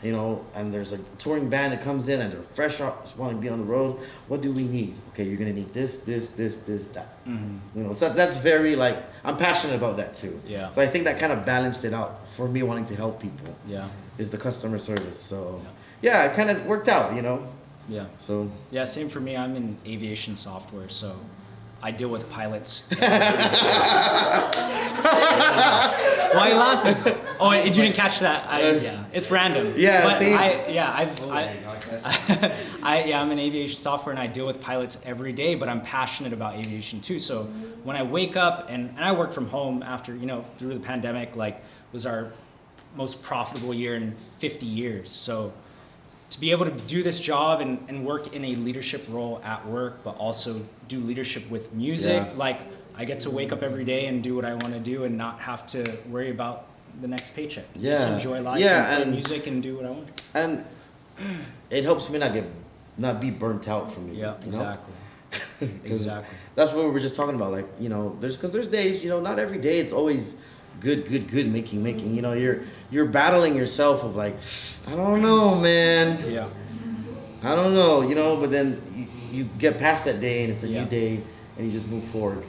you know, and there's a touring band that comes in and they're fresh out, just want to be on the road. What do we need? Okay, you're gonna need this, that. You know, so that's very, like, I'm passionate about that too. Yeah. So I think that kind of balanced it out for me wanting to help people. Yeah. Is the customer service. So yeah, it kind of worked out, you know. Yeah. So yeah, same for me. I'm in aviation software, so I deal with pilots. Why are you laughing? Oh, you didn't catch that? It's random. Yeah, but see? I'm in aviation software, and I deal with pilots every day. But I'm passionate about aviation too. So when I wake up and I work from home after, you know, through the pandemic, like, was our most profitable year in 50 years. So to be able to do this job and work in a leadership role at work, but also do leadership with music, like, I get to wake up every day and do what I want to do and not have to worry about the next paycheck. Just enjoy life and play music and do what I want. And it helps me not be burnt out from music. Yeah, exactly. Exactly. That's what we were just talking about. Like, you know, there's days, you know, not every day it's always good making. You know, you're battling yourself of like, I don't know, man. Yeah. I don't know, you know, but then you get past that day and it's a new day and you just move forward.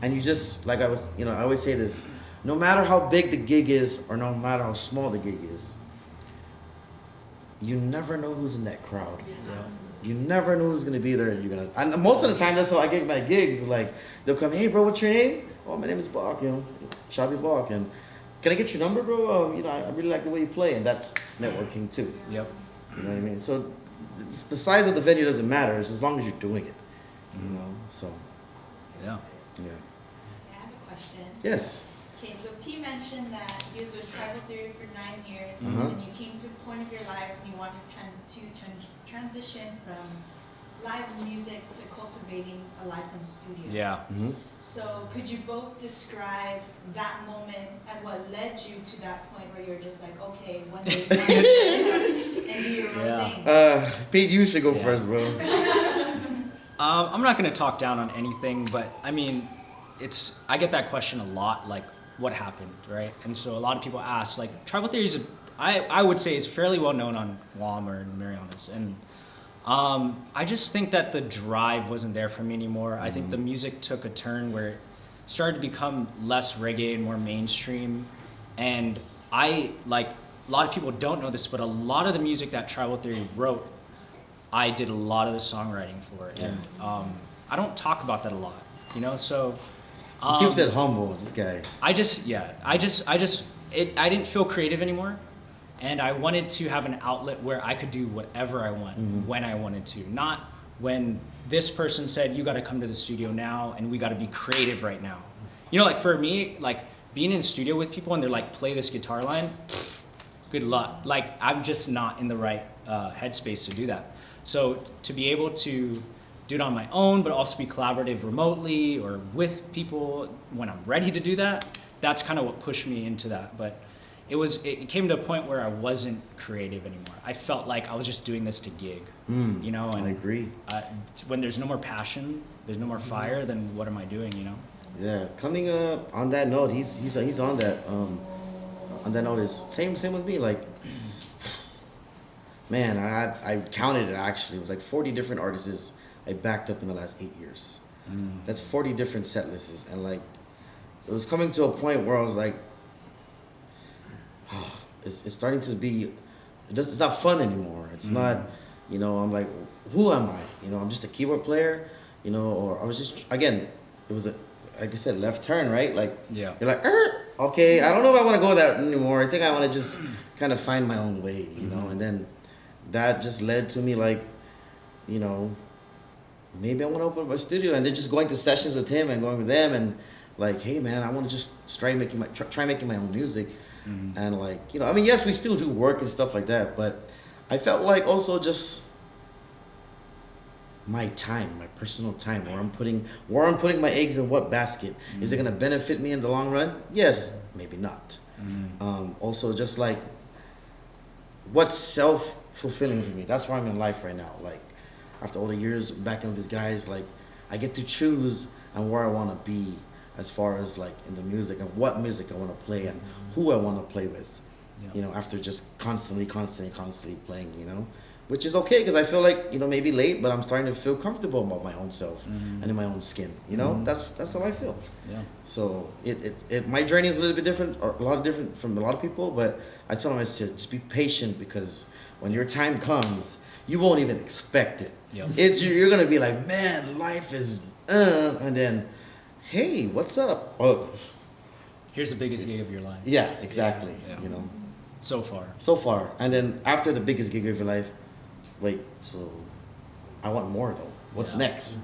And you just, like I always say this, no matter how big the gig is or no matter how small the gig is, you never know who's in that crowd. Yeah. You never know who's gonna be there. And most of the time, that's how I get my gigs. Like, they'll come, hey, bro, what's your name? Oh, my name is Bach, Shiabe Bach. And can I get your number, bro? I really like the way you play. And that's networking too. Yep. You know what I mean? So the size of the venue doesn't matter. It's as long as you're doing it. So, Yeah. yeah. I have a question. Yes. Okay, so P mentioned that he was with Tribal Theory for 9 years, Uh-huh. and you came to a point of your life and you wanted to transition from live music to cultivating a life in the studio. Yeah. Mm-hmm. So could you both describe that moment and what led you to that point where you're just like, okay, one day and do your own Yeah. thing? Pete, you should go Yeah. first, bro. I'm not gonna talk down on anything, but I mean, I get that question a lot, like what happened, right? And so a lot of people ask, like, Tribal Theory I would say is fairly well known on Guam or in Marianas, and I just think that the drive wasn't there for me anymore. I think the music took a turn where it started to become less reggae and more mainstream, and a lot of people don't know this, but a lot of the music that Tribal Theory wrote, I did a lot of the songwriting for, and I don't talk about that a lot, so. He keeps it humble, this guy. I didn't feel creative anymore, and I wanted to have an outlet where I could do whatever I want, when I wanted to, not when this person said, you gotta come to the studio now, and we gotta be creative right now. Like for me, like being in the studio with people and they're like, play this guitar line, good luck. Like, I'm just not in the right headspace to do that. So to be able to do it on my own, but also be collaborative remotely or with people when I'm ready to do that, that's kind of what pushed me into that. But it came to a point where I wasn't creative anymore. I felt like I was just doing this to gig, and I agree. When there's no more passion, there's no more fire, then what am I doing, Yeah, coming up on that note, he's on that. On that note is same with me. Like, man, I counted it actually. It was like 40 different artists I backed up in the last 8 years. That's 40 different set lists, and like, it was coming to a point where I was like, it's starting to be, it's not fun anymore. It's not, I'm like, who am I? I'm just a keyboard player, or I was just, again, it was like I said, left turn, right? Like, Yeah. you're like, okay, I don't know if I want to go that anymore. I think I want to just kind of find my own way, and then that just led to me like, maybe I want to open up a studio, and then just going to sessions with him and going with them, and like, hey man, I want to just try making my own music, and like, I mean, yes, we still do work and stuff like that, but I felt like also just my time, my personal time, where I'm putting my eggs in what basket. Is it gonna benefit me in the long run? Yes, maybe not. Also, just like, what's self-fulfilling for me? That's where I'm in life right now. Like, after all the years backing with these guys, like, I get to choose and where I want to be as far as like in the music and what music I want to play and who I want to play with. After just constantly playing, which is okay because I feel like, maybe late, but I'm starting to feel comfortable about my own self and in my own skin. That's how I feel. Yeah. So my journey is a little bit different, or a lot different from a lot of people, but I tell them, I said, just be patient, because when your time comes, you won't even expect it. Yep. You're gonna be like, man, life is, and then, hey, what's up? Oh, Here's the biggest gig of your life. yeah, exactly. Yeah. So far. And then after the biggest gig of your life, wait, so I want more though. What's next?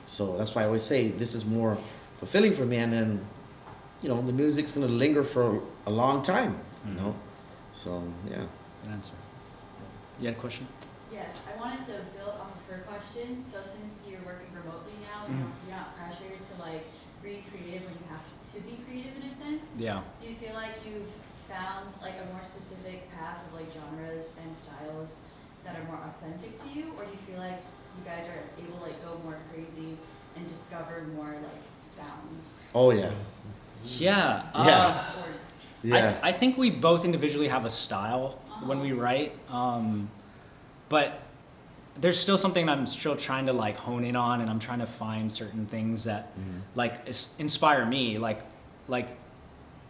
So that's why I always say this is more fulfilling for me, and then, the music's gonna linger for a long time. So yeah. Good answer. You had a question? Yes, I wanted to build off of her question. So since you're working remotely now, you're not pressured to like be creative when you have to be creative in a sense. Yeah. Do you feel like you've found like a more specific path of like genres and styles that are more authentic to you, or do you feel like you guys are able to like go more crazy and discover more like sounds? Oh yeah. Yeah. Yeah. Or Yeah. I think we both individually have a style when we write, but there's still something I'm still trying to like hone in on, and I'm trying to find certain things that like inspire me. Like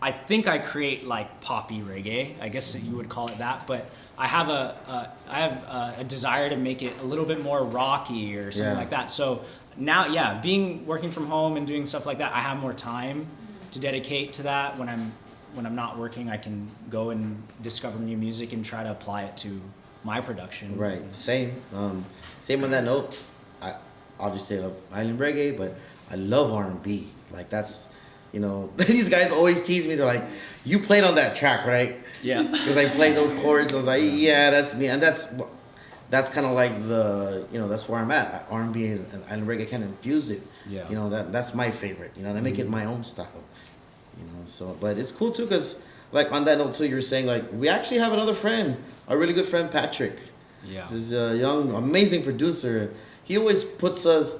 I think I create like poppy reggae. I guess you would call it that. But I have a desire to make it a little bit more rocky or something like that. So now, working from home and doing stuff like that, I have more time to dedicate to that. When I'm not working, I can go and discover new music and try to apply it to my production. Right. Same. Same on that note. I obviously love island reggae, but I love R&B. Like that's, you know, these guys always tease me. They're like, "You played on that track, right?" Yeah. Because I played those chords. I was like, "Yeah, that's me." And that's kind of like the, you know, that's where I'm at. R&B and island reggae kind of infuse it. Yeah. You know, that's my favorite. You know, and I make it my own style. You know, so but it's cool too, because like on that note too, you were saying like we actually have another friend, a really good friend, Patrick. Yeah. This is a young, amazing producer. He always puts us.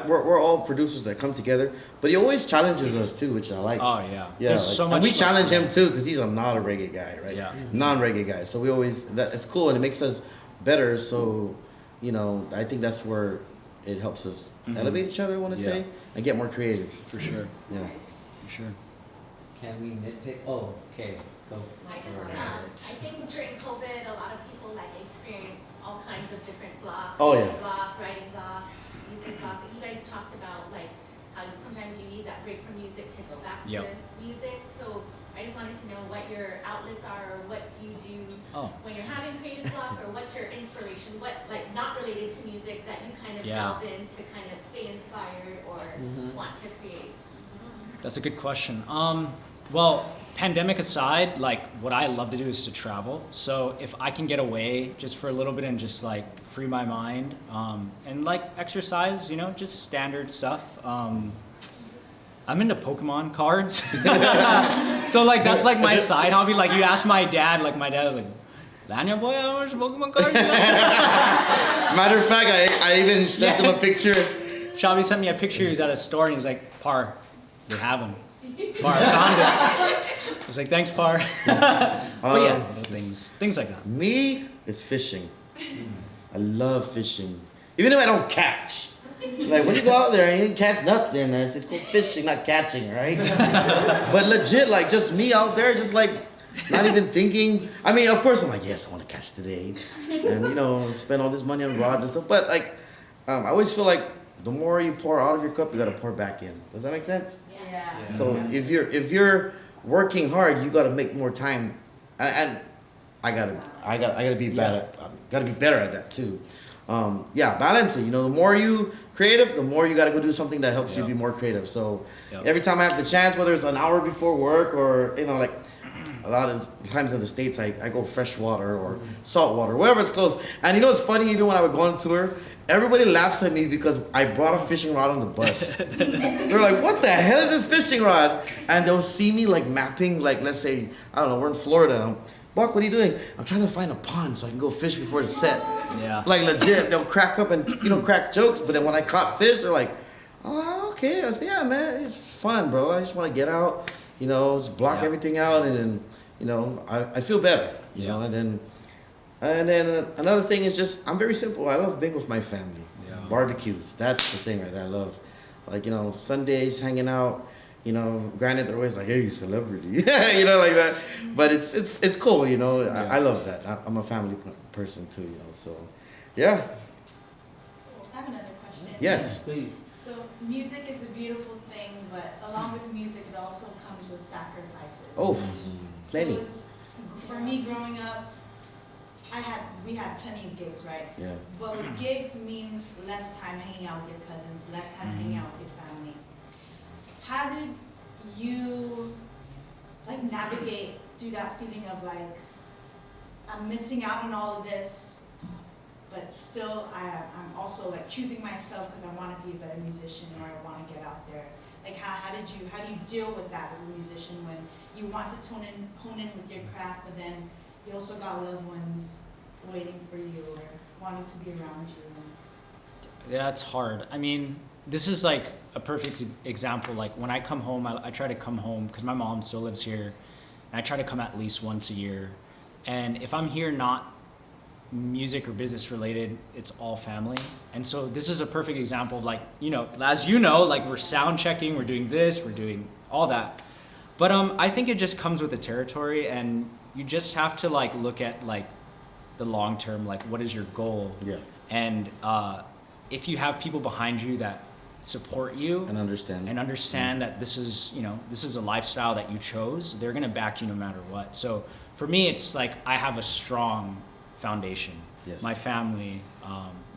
We're all producers that come together, but he always challenges us too, which I like. Oh yeah. Yeah, There's so much. and we fun. challenge him too because he's not a reggae guy, right? Yeah. Non-reggae guy. So we always it's cool and it makes us better. So, you know, I think that's where it helps us elevate each other. I want to say and get more creative. For sure. Yeah. For sure. Can we nitpick? Oh, okay. Go. I think during COVID, a lot of people like experienced all kinds of different blocks. Oh, yeah. Block, writing block, music block. But you guys talked about like how sometimes you need that break from music to go back to music. So I just wanted to know what your outlets are, or what do you do when you're having creative block, or what's your inspiration? What like not related to music that you kind of delve in to kind of stay inspired or want to create? That's a good question. Well, pandemic aside, like what I love to do is to travel. So if I can get away just for a little bit and just like free my mind, and like exercise, you know, just standard stuff. I'm into Pokemon cards. So like that's like my side hobby. Like you ask my dad, like my dad was like, "Lanya boy, how much Pokemon cards you like?" Matter of fact, I even sent him a picture. Shiabe sent me a picture. He was at a store and he's like, "Par, they have them." Par, I found it. I was like, "Thanks, Par." But yeah, things like that. Me is fishing. I love fishing, even if I don't catch. Like when you go out there and you didn't catch nothing, it's called fishing, not catching, right? But legit, like just me out there, just like not even thinking. I mean, of course, I'm like, yes, I want to catch today, and you know, spend all this money on rods and stuff. But like, I always feel like the more you pour out of your cup, you gotta pour back in. Does that make sense? Yeah. So if you're working hard, you gotta make more time, and I gotta be gotta be better at that too. Balance it. You know, the more you creative, the more you gotta go do something that helps you be more creative. So every time I have the chance, whether it's an hour before work or you know, like a lot of times in the States, I go freshwater or salt water, wherever it's close. And you know, it's funny. Even when I would go on tour, everybody laughs at me because I brought a fishing rod on the bus. They're like, "What the hell is this fishing rod?" And they'll see me like mapping, like let's say, I don't know, we're in Florida. I'm, "Buck, what are you doing?" "I'm trying to find a pond so I can go fish before the set." Yeah. Like legit, they'll crack up and you know crack jokes. But then when I caught fish, they're like, "Oh, okay." I said, "Yeah, man, it's fun, bro. I just want to get out, you know, just block everything out, and then you know, I feel better, you know, and then another thing is just I'm very simple. I love being with my family. Barbecues, that's the thing right there. I love, like you know, Sundays hanging out. You know, granted they're always like, "Hey, celebrity," you know, like that. But it's cool, you know. I love that. I'm a family person too, you know. So, yeah. I have another question. Yes. Please. So music is a beautiful thing, but along with music, it also comes with sacrifices. Oh, so plenty. for me growing up, we had plenty of gigs, right? Yeah. But with gigs means less time hanging out with your cousins, less time hanging out with your family. How did you like navigate through that feeling of like I'm missing out on all of this, but still I'm also like choosing myself because I want to be a better musician or I want to get out there. Like how do you deal with that as a musician when you want to hone in with your craft, but then you also got loved ones waiting for you or wanting to be around you? Yeah, it's hard. I mean, this is like a perfect example. Like when I come home, I try to come home because my mom still lives here, and I try to come at least once a year. And if I'm here not music or business related, it's all family. And so this is a perfect example of like, you know, as you know, like we're sound checking, we're doing this, we're doing all that. But I think it just comes with the territory, and you just have to like look at like the long term, like what is your goal? Yeah. And if you have people behind you that support you And understand. that this is, you know, this is a lifestyle that you chose, they're gonna back you no matter what. So for me, it's like I have a strong foundation. Yes. My family,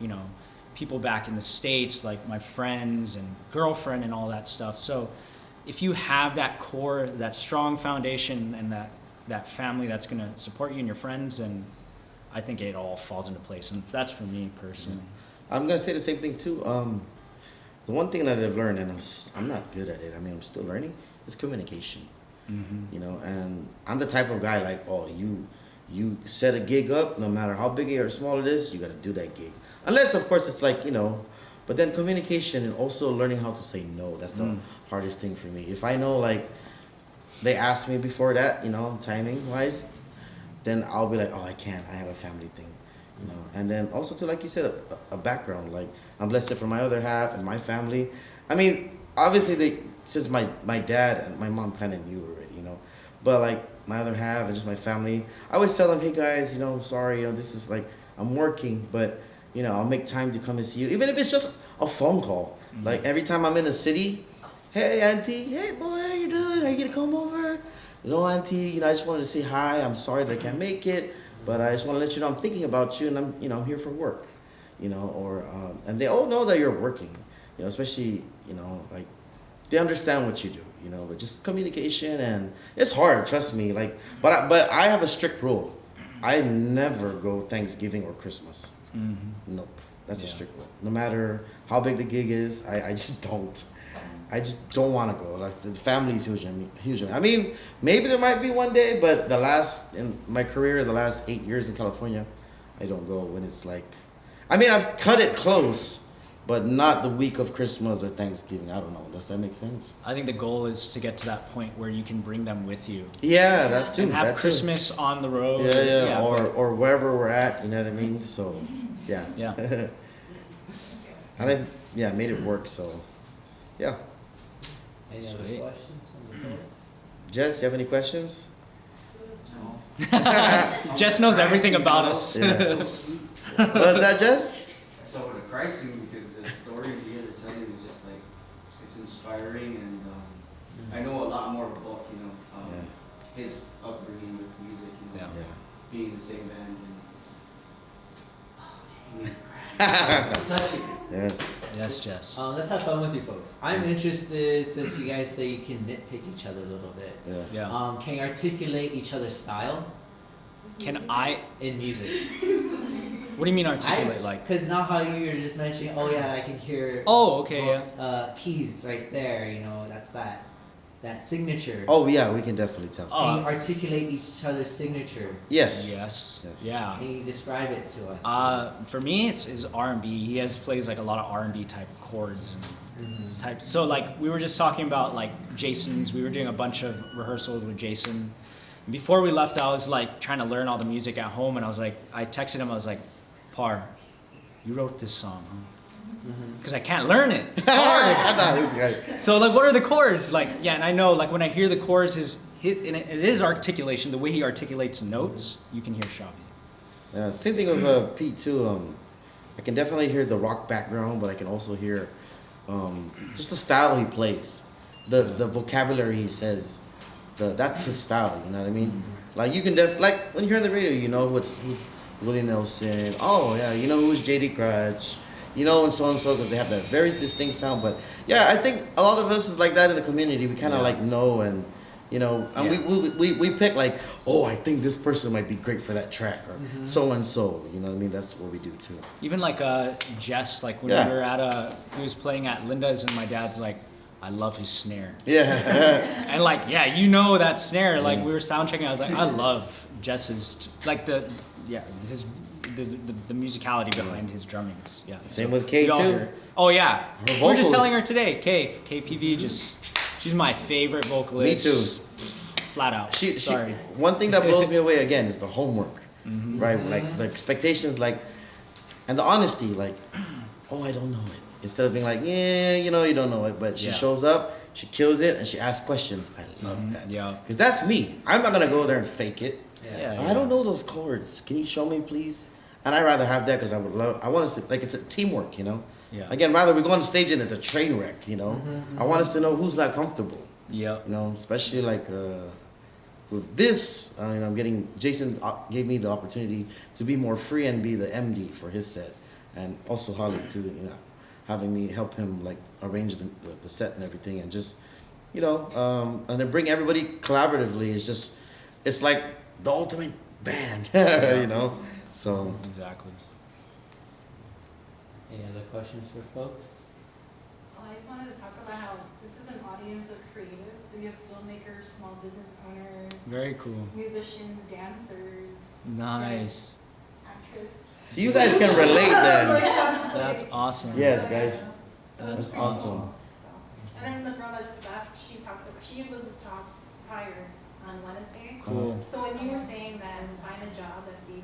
you know, people back in the States, like my friends and girlfriend and all that stuff. So if you have that core, that strong foundation, and that family that's going to support you and your friends, and I think it all falls into place. And that's for me personally. I'm gonna say the same thing too. The one thing that I've learned, and I'm not good at it. I mean, I'm still learning. Is communication. Mm-hmm. You know, and I'm the type of guy like, oh, you set a gig up, no matter how big or small it is, you got to do that gig. Unless, of course, it's like, you know, but then communication and also learning how to say no. That's the hardest thing for me. If I know, like, they asked me before that, you know, timing wise, then I'll be like, oh, I can't. I have a family thing, you know. And then also to, like you said, a background. Like, I'm blessed for my other half and my family. I mean, obviously, since my dad and my mom kind of knew already, you know. But, like, my other half and just my family, I always tell them, hey, guys, you know, sorry, you know, this is, like, I'm working, but, you know, I'll make time to come and see you. Even if it's just a phone call. Mm-hmm. Like, every time I'm in a city, hey, auntie, hey, boy, how you doing? Are you going to come over? No, auntie, you know, I just wanted to say hi. I'm sorry that I can't make it, but I just want to let you know I'm thinking about you, and I'm here for work, you know, or, and they all know that you're working, you know, especially, you know, like, they understand what you do, you know, but just communication, and it's hard, trust me, like, but I have a strict rule. I never go Thanksgiving or Christmas. Mm-hmm. Nope. That's a strict rule. No matter how big the gig is, I just don't. I just don't want to go. Like, the family is huge. I mean, maybe there might be one day, but in my career, the last 8 years in California, I don't go when it's like, I mean, I've cut it close, but not the week of Christmas or Thanksgiving. I don't know. Does that make sense? I think the goal is to get to that point where you can bring them with you. Yeah, that too. And have that Christmas too. on the road. Yeah, or wherever we're at, you know what I mean? So, yeah. Yeah. And I made it work, so, yeah. Any other Sweet. questions from the folks? Jess, you have any questions? Jess knows everything about us. Yeah. So sweet. What's that, Jess? So for the Christ scene, because the stories you guys are telling is just like, it's inspiring, and I know a lot more about, you know, his upbringing with music, you know, being in the same band, and touching. Yes. Yes, Jess. Let's have fun with you folks. I'm interested, since you guys say you can nitpick each other a little bit. Yeah. Can you articulate each other's style Can I? in music? What do you mean articulate? Like? Because now how you were just mentioning, oh yeah, I can hear Oh, okay. Brooks', keys right there, you know, that's that signature. Oh, yeah, we can definitely tell. Can you articulate each other's signature? Yes. Yes. Yes. Yeah. Can you describe it to us? For me, it's his R&B. He plays like a lot of R&B type chords and types. So like we were just talking about like Jason's. We were doing a bunch of rehearsals with Jason. And before we left, I was like trying to learn all the music at home, and I texted him. I was like, Par, you wrote this song, huh? Because I can't learn it. It's hard. So like, what are the chords? Like, yeah, and I know like when I hear the chords, and it is articulation. The way he articulates notes, you can hear Shiabe. Yeah, same thing with Pete too. I can definitely hear the rock background, but I can also hear just the style he plays, the vocabulary he says. That's his style. You know what I mean? Like you can like when you hear the radio, you know who's Willie Nelson. Oh yeah, you know who's JD Crutch. You know, and so, because they have that very distinct sound. But yeah, I think a lot of us is like that in the community. We kind of like know, and you know, and we pick like, oh, I think this person might be great for that track, or so and so. You know what I mean? That's what we do too. Even like Jess, like when we were he was playing at Linda's, and my dad's like, I love his snare. Yeah. And like, yeah, you know that snare. Like we were sound checking. I was like, I love Jess's like the musicality behind his drumming. Yeah. Same with Kay too. Oh yeah. Her We were just vocals. telling her today, KPV she's my favorite vocalist. Me too. Flat out. Sorry. One thing that blows me away again is the homework, right? Like the expectations, like, and the honesty, like, oh, I don't know it. Instead of being like, yeah, you know, you don't know it, but she shows up she kills it, and she asks questions. I love that. Yeah. Because that's me. I'm not gonna go there and fake it. Yeah. I don't know those chords. Can you show me, please? And I'd rather have that because I want us to, like, it's a teamwork, you know? Yeah. Again, rather we go on the stage and it's a train wreck, you know? Mhm, I want us to know who's not comfortable, Yep. you know? Especially like with this, Jason gave me the opportunity to be more free and be the MD for his set. And also Holly too, you know, having me help him like arrange the set and everything, and just, you know, and then bring everybody collaboratively. It's like the ultimate band, you know? So. Exactly. Any other questions for folks? Well, I just wanted to talk about how this is an audience of creatives. So you have filmmakers, small business owners, Very cool. musicians, dancers, Nice. actors. So you guys can relate then. That's awesome. Yes, guys. That's awesome. And then the girl that just left, she was the top hire on Wednesday. Cool. So when you were saying that find a job that feeds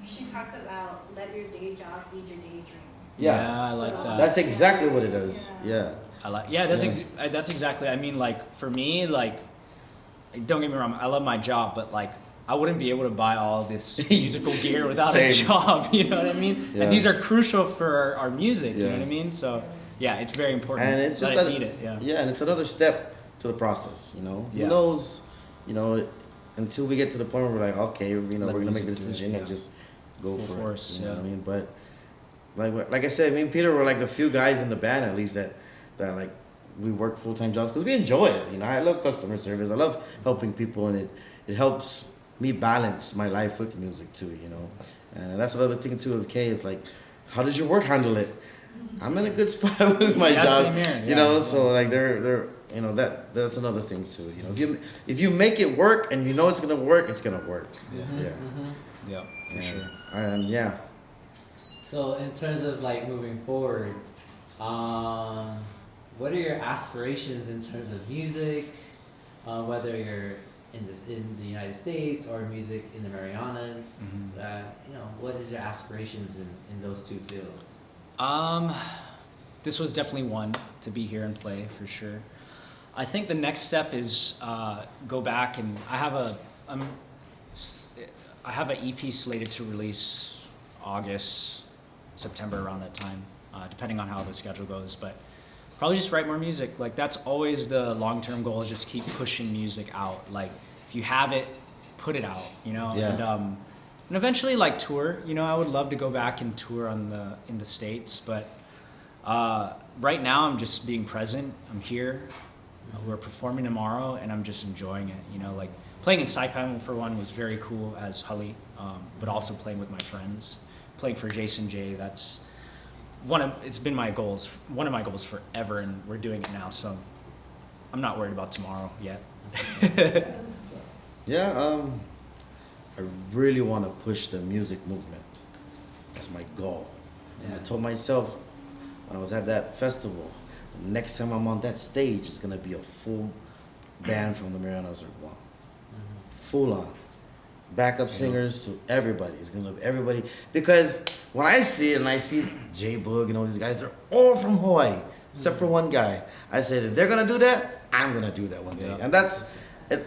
she talked about let your day job feed your daydream. Yeah. I like that. That's exactly what it is. Yeah. That's exactly. I mean, like for me, like, don't get me wrong, I love my job, but like I wouldn't be able to buy all this musical gear without a Same. job. You know what I mean? Yeah. And these are crucial for our music. You know Yeah. what I mean? So yeah, it's very important. And it's just that I feed it. Yeah. and it's another step to the process, you know? Yeah. Who knows, you know, until we get to the point where we're like, okay, you know, Let we're gonna make the music do it, decision and yeah. just go Full for force, it. You know what I yeah. mean? But like I said, me and Peter were like the few guys in the band at least that like we work full-time jobs because we enjoy it. You know, I love customer service. I love helping people, and it helps me balance my life with music too, you know. And that's another thing too of K is like, how does your work handle it? I'm in a good spot with my Yeah, job, same here. you Yeah, know. yeah, So like they're you know that's another thing too. You know, if you make it work and you know it's gonna work, it's gonna work. Yeah. Yeah. Mhm. Yeah, for And- sure. And yeah. So in terms of like moving forward, what are your aspirations in terms of music? Whether you're in the United States or music in the Marianas, Mhm. you know, what is your aspirations in those two fields? This was definitely one to be here and play for sure. I think the next step is go back, and I have an EP slated to release August, September, around that time, depending on how the schedule goes. But probably just write more music. Like that's always the long-term goal, is just keep pushing music out. Like if you have it, put it out, you know. Yeah. And eventually like tour. You know, I would love to go back and tour in the States, but right now I'm just being present. I'm here. We're performing tomorrow, and I'm just enjoying it. You know, like playing in Saipan for one was very cool as Hale, but also playing with my friends, playing for Jason J. That's it's been one of my goals forever, and we're doing it now. So I'm not worried about tomorrow yet. Yeah, I really want to push the music movement. That's my goal. And I told myself when I was at that festival, the next time I'm on that stage, it's gonna be a full band from the Marianas or Guam. Full on. Backup singers to everybody. It's gonna be everybody. Because when I see it and I see J Boog and all these guys, they're all from Hawaii, except for one guy. I said, if they're gonna do that, I'm gonna do that one day. Yeah. And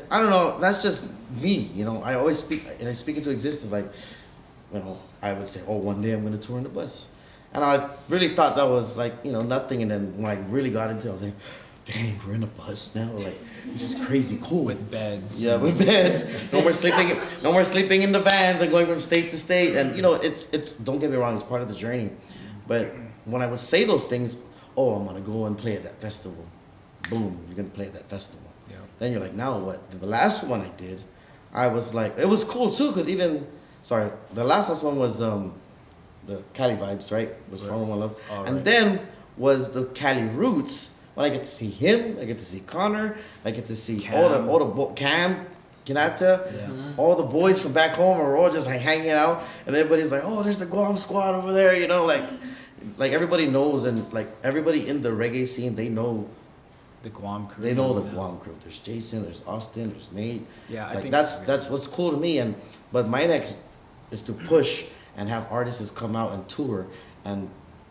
I don't know, that's just me, you know. I always speak, and I speak into existence like, you know, I would say, oh, one day I'm gonna tour in the bus. And I really thought that was like, you know, nothing. And then when I really got into it, I was like, dang, we're in a bus now. Like, this is crazy cool. With beds. Yeah, with beds. No more sleeping. No more sleeping in the vans and going from state to state. And you know, it's. Don't get me wrong, it's part of the journey. But when I would say those things, oh, I'm gonna go and play at that festival. Boom, you're gonna play at that festival. Yeah. Then you're like, now what? And the last one I did, I was like, it was cool too, cause the last one was the Cali Vibes, right? Was Right. From One Love, All and right. then was the Cali Roots. When I get to see him, I get to see Connor, I get to see Cam. Cam, Kanata, Yeah. all the boys from back home are all just like hanging out, and everybody's like, oh, there's the Guam squad over there, you know, like everybody knows, and like everybody in the reggae scene, they know The Guam crew. the Yeah. Guam crew. There's Jason, there's Austin, there's Nate. Yeah, I Like think that's what's cool to me. But my next is to push and have artists come out and tour and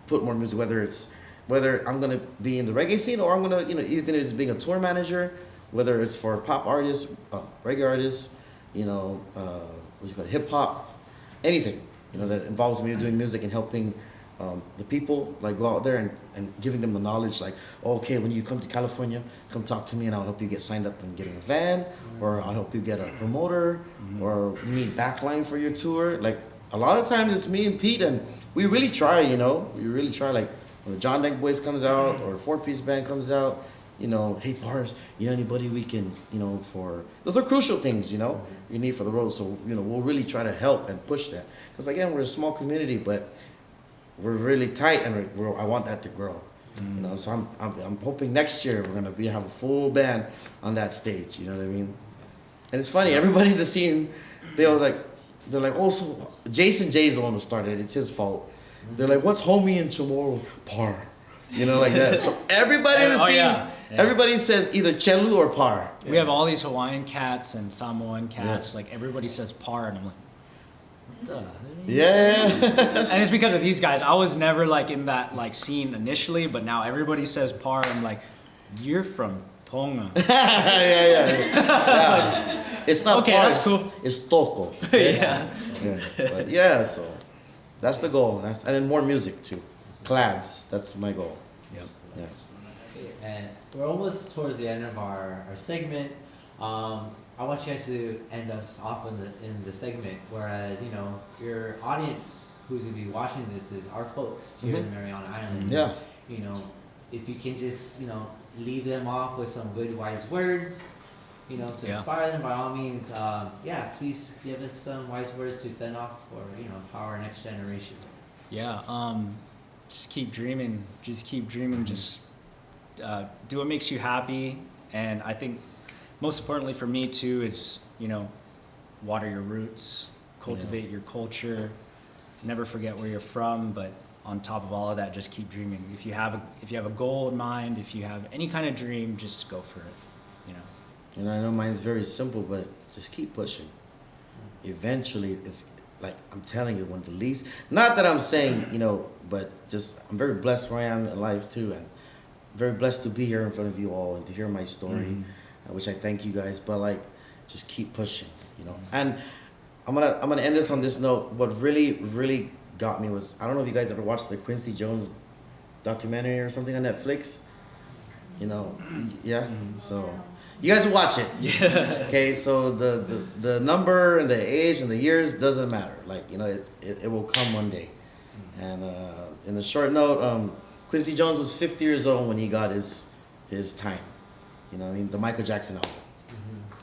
put more music, whether it's whether I'm gonna be in the reggae scene or I'm gonna, even as being a tour manager, whether it's for pop artists, reggae artists, what you call it, hip hop, anything, that involves me doing music and helping the people like go out there and giving them the knowledge like, okay, when you come to California, come talk to me and I'll help you get signed up and getting a van, or I'll help you get a promoter, or you need backline for your tour. Like a lot of times it's me and Pete, and we really try, like when the John Deck Boys comes out or 4-piece band comes out, hey Pars, anybody we can, for those are crucial things, you need for the road. So we'll really try to help and push that, because again, we're a small community, but we're really tight, and I want that to grow. So I'm hoping next year we're gonna have a full band on that stage. You know what I mean? And it's funny, everybody in the scene, they're like, oh, so Jason J's the one who started it. It's his fault. They're like, what's homie and tomorrow par? Like that. So everybody in the scene, everybody says either Chelu or par. We have all these Hawaiian cats and Samoan cats. Like everybody says par, and I'm like, what the? Yeah. And it's because of these guys. I was never like in that like scene initially, but now everybody says par. I'm like, you're from Tonga. Yeah. It's not okay, par, that's cool. It's toko. Yeah. But so that's the goal. And then more music too. Collabs. That's my goal. Yep. Yeah. And we're almost towards the end of our segment. I want you guys to end us off in the segment, whereas your audience who's gonna be watching this is our folks here in Mariana Island. Yeah. If you can just leave them off with some good wise words, to inspire them, by all means, please give us some wise words to send off for empower our next generation. Yeah. Just keep dreaming. Just keep dreaming. Just do what makes you happy. And I think most importantly for me too is, water your roots, cultivate your culture, never forget where you're from, but on top of all of that, just keep dreaming. If you have a goal in mind, if you have any kind of dream, just go for it, And I know mine's very simple, but just keep pushing. Eventually, it's like, I'm telling you, when the least, not that I'm saying, but just, I'm very blessed where I am in life too, and very blessed to be here in front of you all and to hear my story, which I thank you guys, but like, just keep pushing, And I'm gonna end this on this note. What really, really got me was, I don't know if you guys ever watched the Quincy Jones documentary or something on Netflix. So you guys will watch it. Yeah. Okay, so the number and the age and the years doesn't matter. Like, it will come one day. And in a short note, Quincy Jones was 50 years old when he got his time. The Michael Jackson album.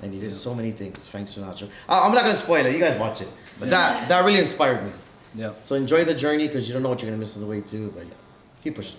And he did so many things. Frank Sinatra. I'm not gonna spoil it. You guys watch it. But that really inspired me. Yeah. So enjoy the journey, because you don't know what you're gonna miss on the way too. But keep pushing.